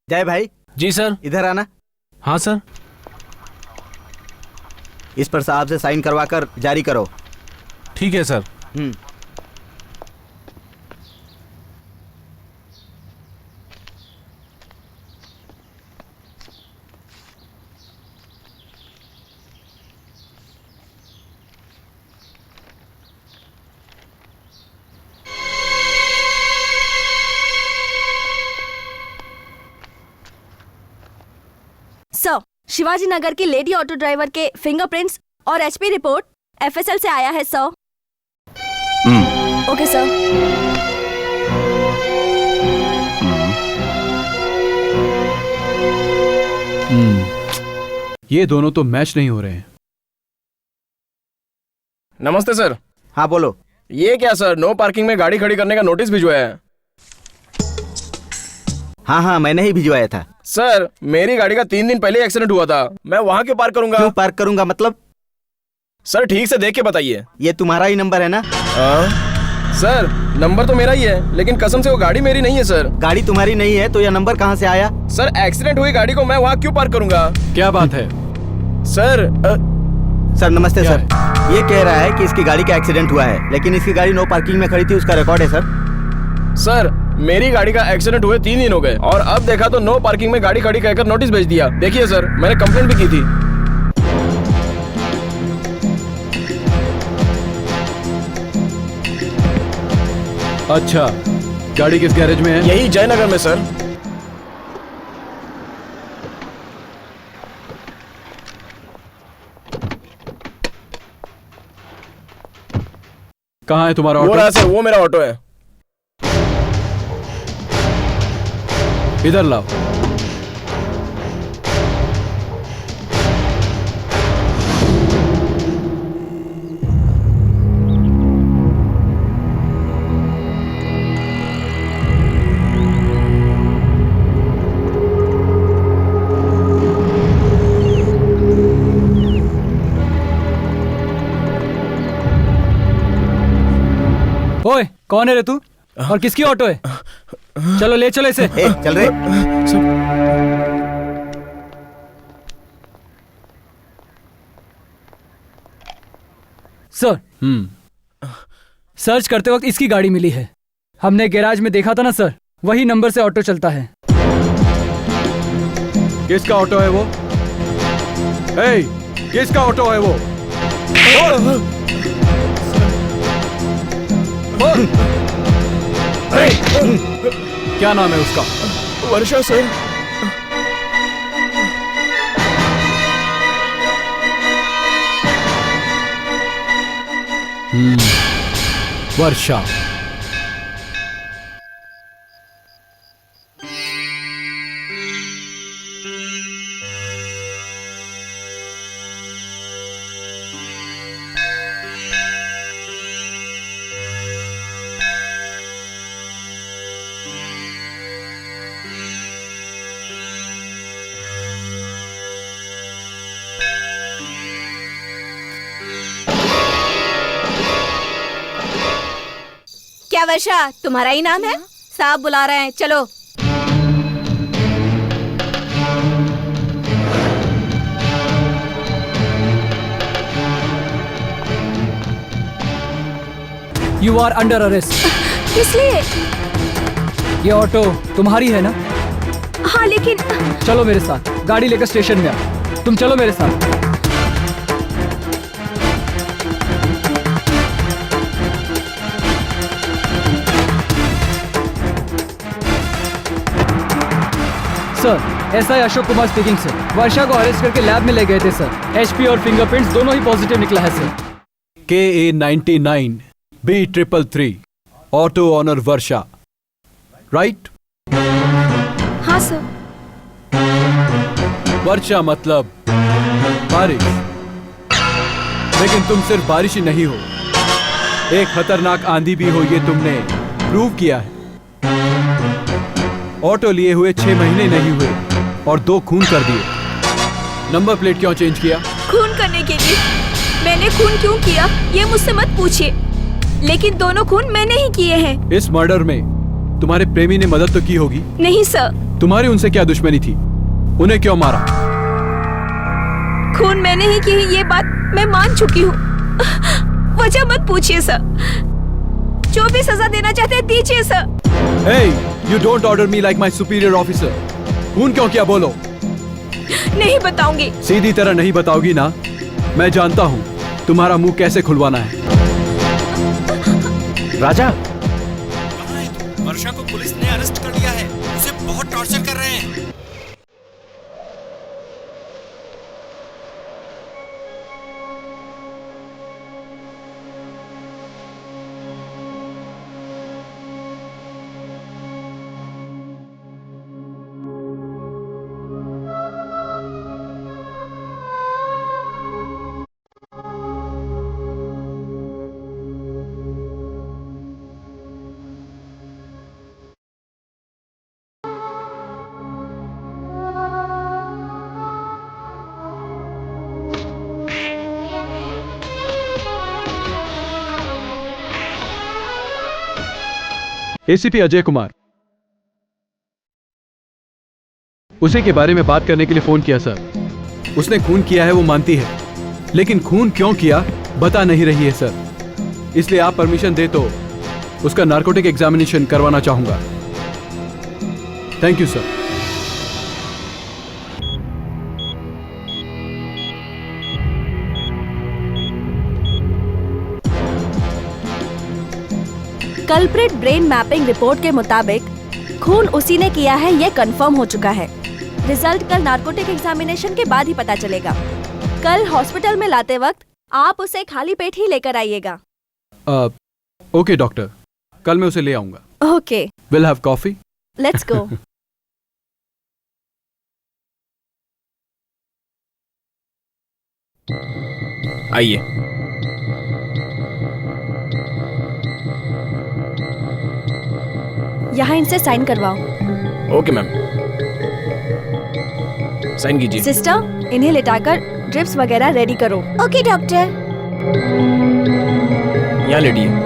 जय भाई। जी सर। इधर आना। हाँ सर। इस पर साहब से साइन करवा कर जारी करो। ठीक है सर। सर, शिवाजी नगर की लेडी ऑटो ड्राइवर के फिंगरप्रिंट्स और एचपी रिपोर्ट एफएसएल से आया है सर। Okay sir. ये दोनों तो मैच नहीं हो रहे हैं। नमस्ते सर। हाँ बोलो। ये क्या सर, नो पार्किंग में गाड़ी खड़ी करने का नोटिस भिजवाया है? हाँ हाँ मैंने ही भिजवाया था। सर मेरी गाड़ी का 3 दिन पहले एक्सीडेंट हुआ था, मैं वहाँ क्यों पार्क करूंगा? क्यों पार्क करूंगा मतलब? सर ठीक से देख के बताइए। ये तुम्हारा ही नंबर है ना? सर नंबर तो मेरा ही है, लेकिन कसम से वो गाड़ी मेरी नहीं है सर। गाड़ी तुम्हारी नहीं है तो यह नंबर कहाँ से आया? सर एक्सीडेंट हुई गाड़ी को मैं वहाँ क्यों पार्क करूंगा? क्या बात है? सर सर नमस्ते सर। ये कह रहा है कि इसकी गाड़ी का एक्सीडेंट हुआ है, लेकिन इसकी गाड़ी नो पार्किंग में खड़ी थी, उसका रिकॉर्ड है सर। सर मेरी गाड़ी का एक्सीडेंट हुए 3 दिन हो गए और अब देखा तो नो पार्किंग में गाड़ी खड़ी कहकर नोटिस भेज दिया। देखिए सर मैंने कंप्लेंट भी की थी। अच्छा, गाड़ी किस गैरेज में है? यही जयनगर में सर। कहाँ है तुम्हारा वो ऑटो? रहा सर, वो मेरा ऑटो है। इधर लाओ। ओए कौन है रे तू और किसकी ऑटो है? चलो ले चलो इसे। चल रे। सर सर्च करते वक्त इसकी गाड़ी मिली है। हमने गैराज में देखा था ना सर, वही नंबर से ऑटो चलता है। किसका ऑटो है वो? ए, किसका ऑटो है वो? क्या नाम है उसका? वर्षा सर। वर्षा। वर्षा, तुम्हारा ही नाम है? साहब बुला रहे हैं, चलो। You are under arrest. इसलिए ये ऑटो तुम्हारी है ना? हाँ, लेकिन चलो मेरे साथ, गाड़ी लेकर स्टेशन में आओ। तुम चलो मेरे साथ। Sir, SI Ashok Kumar speaking sir. Varsha को अरेस्ट करके लैब में ले गए थे सर। एचपी और फिंगरप्रिंट्स दोनों ही पॉजिटिव निकला है sir. KA99 B333 auto owner Varsha, right? हाँ सर। वर्षा मतलब बारिश, लेकिन तुम सिर्फ बारिश ही नहीं हो, एक खतरनाक आंधी भी हो, ये तुमने प्रूव किया है। ऑटो लिए हुए 6 महीने नहीं हुए और 2 खून कर दिए। नंबर प्लेट क्यों चेंज किया? खून करने के लिए। मैंने खून क्यों किया ये मुझसे मत पूछिए, लेकिन दोनों खून मैंने ही किए हैं। इस मर्डर में तुम्हारे प्रेमी ने मदद तो की होगी? नहीं सर। तुम्हारी उनसे क्या दुश्मनी थी? उन्हें क्यों मारा? खून मैंने ही की है, ये बात मैं मान चुकी हूँ। वजह मत पूछिए सर, जो भी सजा देना चाहते हैं दीजिए sir. Hey, you don't order me like my superior officer. खून क्यों किया बोलो? नहीं बताऊंगी। सीधी तरह नहीं बताओगी ना? मैं जानता हूँ तुम्हारा मुंह कैसे खुलवाना है। राजा, वर्षा को पुलिस ने अरेस्ट कर लिया है, उसे बहुत टॉर्चर कर रहे हैं। एसीपी अजय कुमार, उसी के बारे में बात करने के लिए फोन किया सर। उसने खून किया है वो मानती है, लेकिन खून क्यों किया बता नहीं रही है सर। इसलिए आप परमिशन दे तो उसका नार्कोटिक एग्जामिनेशन करवाना चाहूंगा। Thank you sir. Culprit brain mapping report के मुताबिक खून उसी ने किया है, ये कंफर्म हो चुका है। रिजल्ट कल नार्कोटिक एग्जामिनेशन के बाद ही पता चलेगा। कल हॉस्पिटल में लाते वक्त आप उसे खाली पेट ही लेकर आइएगा। ओके डॉक्टर, कल मैं उसे ले आऊंगा। Okay, will have coffee. Let's go. आइए। यहाँ इनसे साइन करवाओ। ओके मैम, साइन कीजिए। सिस्टर, इन्हें लेटाकर ड्रिप्स वगैरह रेडी करो। Okay doctor. यहाँ लेटिए।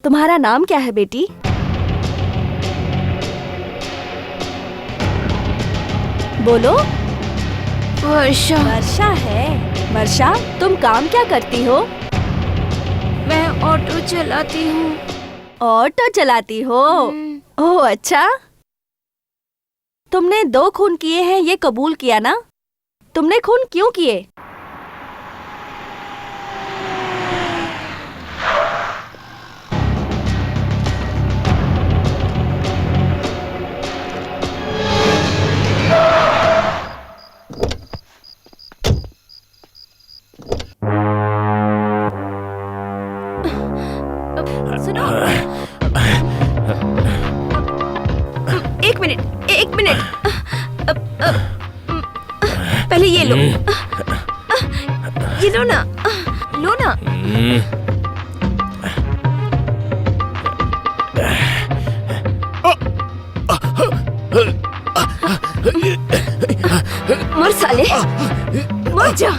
तुम्हारा नाम क्या है बेटी? बोलो। वर्षा। वर्षा है। वर्षा, तुम काम क्या करती हो? मैं ऑटो चलाती हूँ। ऑटो चलाती हो? ओह अच्छा। तुमने 2 खून किए हैं ये कबूल किया ना? तुमने खून क्यों किए? सुनो, एक मिनट। पहले ये लो। ये लो ना, लो ना। मर साले, मर जा।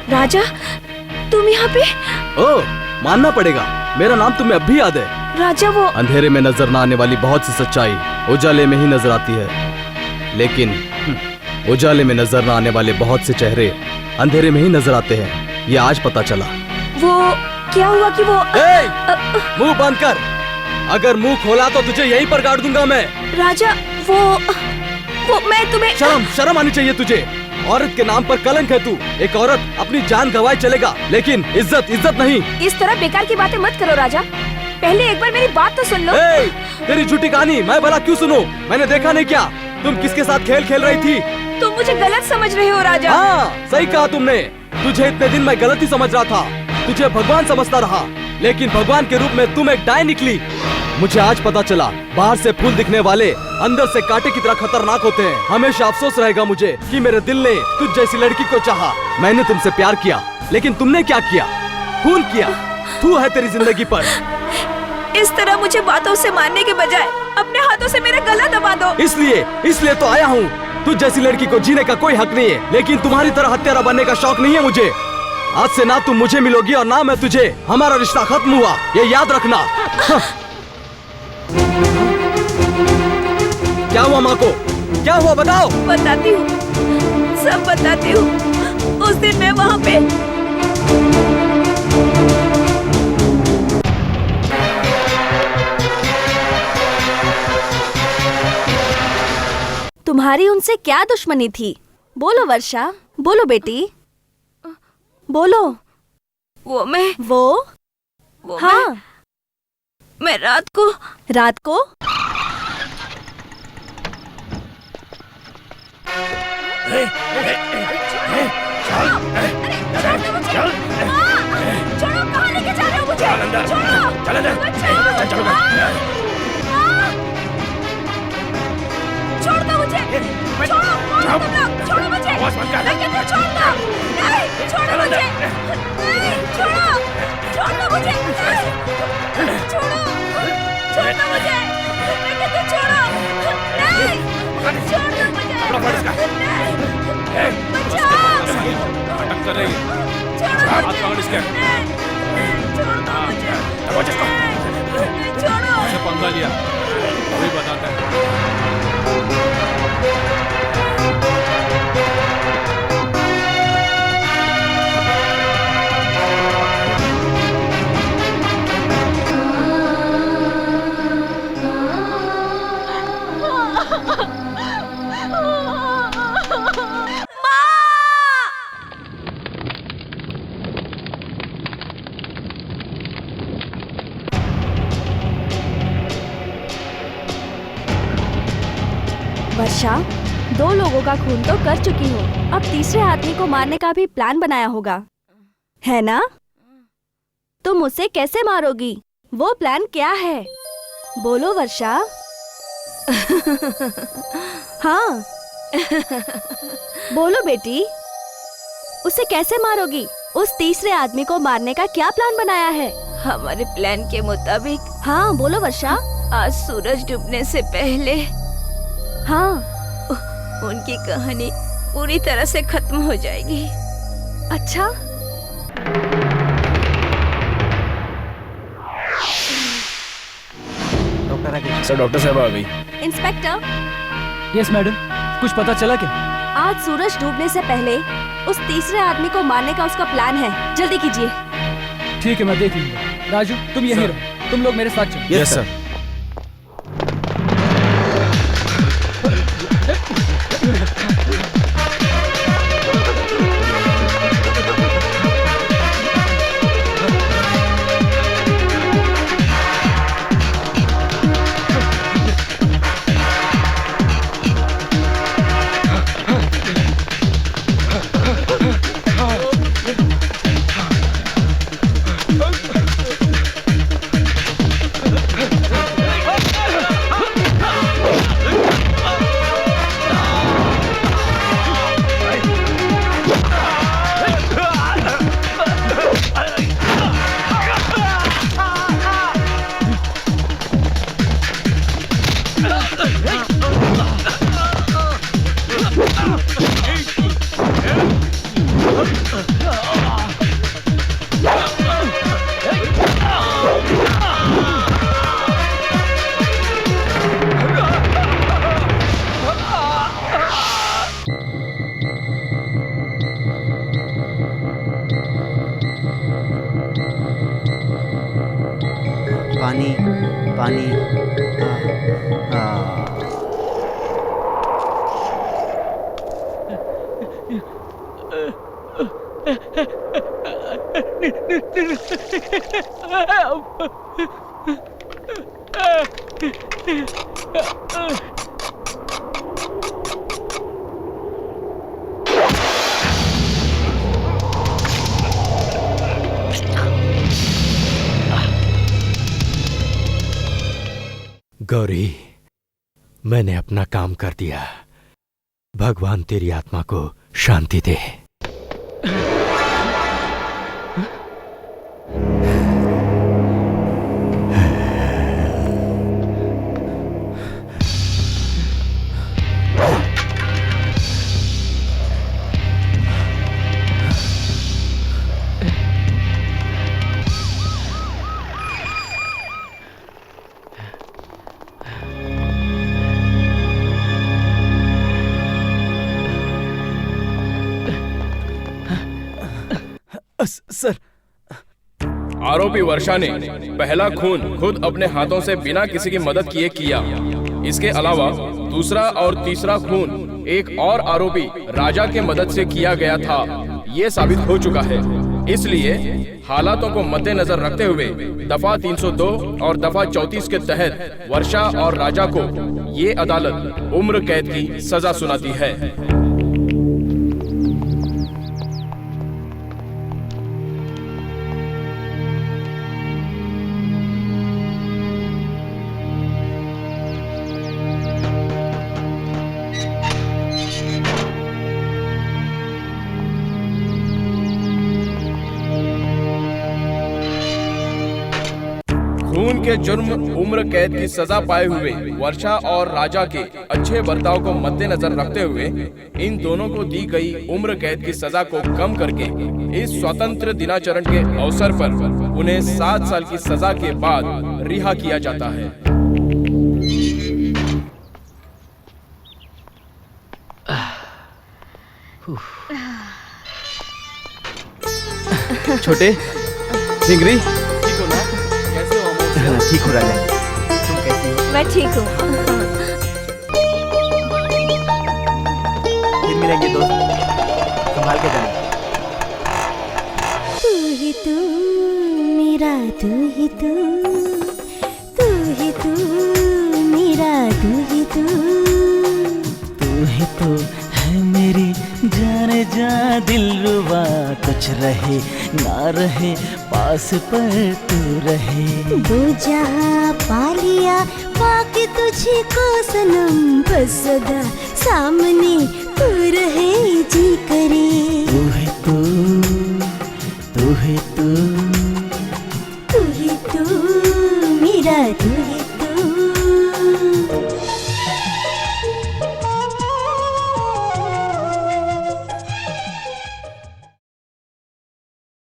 राजा, तुम यहाँ पे? ओ, मानना पड़ेगा, मेरा नाम तुम्हें अब भी याद है। राजा वो अंधेरे में नजर न आने वाली बहुत सी सच्चाई उजाले में ही नजर आती है, लेकिन उजाले में नजर न आने वाले बहुत से चेहरे अंधेरे में ही नजर आते हैं। ये आज पता चला। वो क्या हुआ कि वो मुंह बंद कर, अगर मुंह खोला तो तुझे यहीं पर गाड़ दूंगा मैं। राजा वो मैं तुम्हें शर्म आनी चाहिए तुझे। औरत के नाम पर कलंक है तू। एक औरत अपनी जान गंवाए चलेगा, लेकिन इज्जत नहीं। इस तरह बेकार की बातें मत करो राजा, पहले एक बार मेरी बात तो सुन लो। तेरी झूठी कहानी मैं भला क्यों सुनूं? मैंने देखा नहीं क्या तुम किसके साथ खेल खेल रही थी? तुम मुझे गलत समझ रहे हो राजा। हाँ, सही कहा तुमने। तुझे इतने दिन मैं गलत ही समझ रहा था, तुझे भगवान समझता रहा, लेकिन भगवान के रूप में तुम एक डाय निकली। मुझे आज पता चला, बाहर से फूल दिखने वाले अंदर से कांटे की तरह खतरनाक होते हैं। हमेशा अफसोस रहेगा मुझे कि मेरे दिल ने तुझ जैसी लड़की को चाहा। मैंने तुमसे प्यार किया, लेकिन तुमने क्या किया? खून किया। तू है तेरी जिंदगी पर। इस तरह मुझे बातों से मारने के बजाय अपने हाथों से मेरा गला दबा दो। इसलिए तो आया हूँ। तुझ जैसी लड़की को जीने का कोई हक नहीं है, लेकिन तुम्हारी तरह हत्यारा बनने का शौक नहीं है मुझे। आज से ना तुम मुझे मिलोगी और ना मैं तुझे। हमारा रिश्ता खत्म हुआ, ये याद रखना। क्या हुआ माँ को? क्या हुआ बताओ। बताती हूँ, सब बताती हूँ। उस दिन मैं वहाँ पे तुम्हारी उनसे क्या दुश्मनी थी? बोलो वर्षा, बोलो बेटी, बोलो। वो हाँ, मैं रात को छोड़ो, कहाँ लेके जा रहे हो मुझे? छोड़ दो मुझे, छोड़ो मुझे, मैं कहती हूँ छोड़ दो। नहीं, छोड़ो मुझे, नहीं, छोड़ो मुझे, छोड़ दो मुझे, मैं कहती हूँ छोड़ो, नहीं, छोड़ दो मुझे, बचाओ, अटक कर रही है। छोड़ो मुझे, छोड़ो, पंगा लिया, वही बताता है। वर्षा, 2 लोगों का खून तो कर चुकी हो, अब तीसरे आदमी को मारने का भी प्लान बनाया होगा, है ना? तुम उसे कैसे मारोगी? वो प्लान क्या है? बोलो वर्षा। हाँ, बोलो बेटी, उसे कैसे मारोगी? उस तीसरे आदमी को मारने का क्या प्लान बनाया है? हमारे प्लान के मुताबिक। हाँ, बोलो वर्षा। आज सूरज डूबने से पहले हाँ, उनकी कहानी पूरी तरह से खत्म हो जाएगी। अच्छा, सर, डॉक्टर साहब आ गई। इंस्पेक्टर। यस मैडम, कुछ पता चला क्या? आज सूरज डूबने से पहले उस तीसरे आदमी को मारने का उसका प्लान है, जल्दी कीजिए। ठीक है, मैं देख लूंगा। राजू, तुम यहीं रहो, तुम लोग मेरे साथ चलो। Yes sir. पानी पानी गौरी, मैंने अपना काम कर दिया। भगवान तेरी आत्मा को शांति दे। सर, आरोपी वर्षा ने पहला खून खुद अपने हाथों से बिना किसी की मदद किए किया। इसके अलावा दूसरा और तीसरा खून एक और आरोपी राजा के मदद से किया गया था। ये साबित हो चुका है। इसलिए हालातों को मद्देनजर रखते हुए दफा 302 और दफा 34 के तहत वर्षा और राजा को ये अदालत उम्र कैद की सजा सुनाती है। खून के जुर्म उम्र कैद की सजा पाए हुए वर्षा और राजा के अच्छे बर्ताव को मद्देनजर रखते हुए इन दोनों को दी गई उम्र कैद की सजा को कम करके इस स्वतंत्र दिनाचरण के अवसर पर उन्हें 7 साल की सजा के बाद रिहा किया जाता है। छोटे ढिंगरी, ठीक हो रहा है। तुम कैसी हो? मैं ठीक हूँ। फिर मिलेंगे दोस्त, संभाल के जाना। तू ही तू मेरा, तू ही तू, तू ही तू मेरा, तू ही तू, तू ही तो है मेरी जाने जा दिलरुबा। कुछ रहे ना रहे पास पर तू रहे। दो जहां पा लिया पाके तुझे को सनम, बस सदा सामने तू रहे जी करे। तू है तू, तू है तू, तू ही तू मेरा, तू ही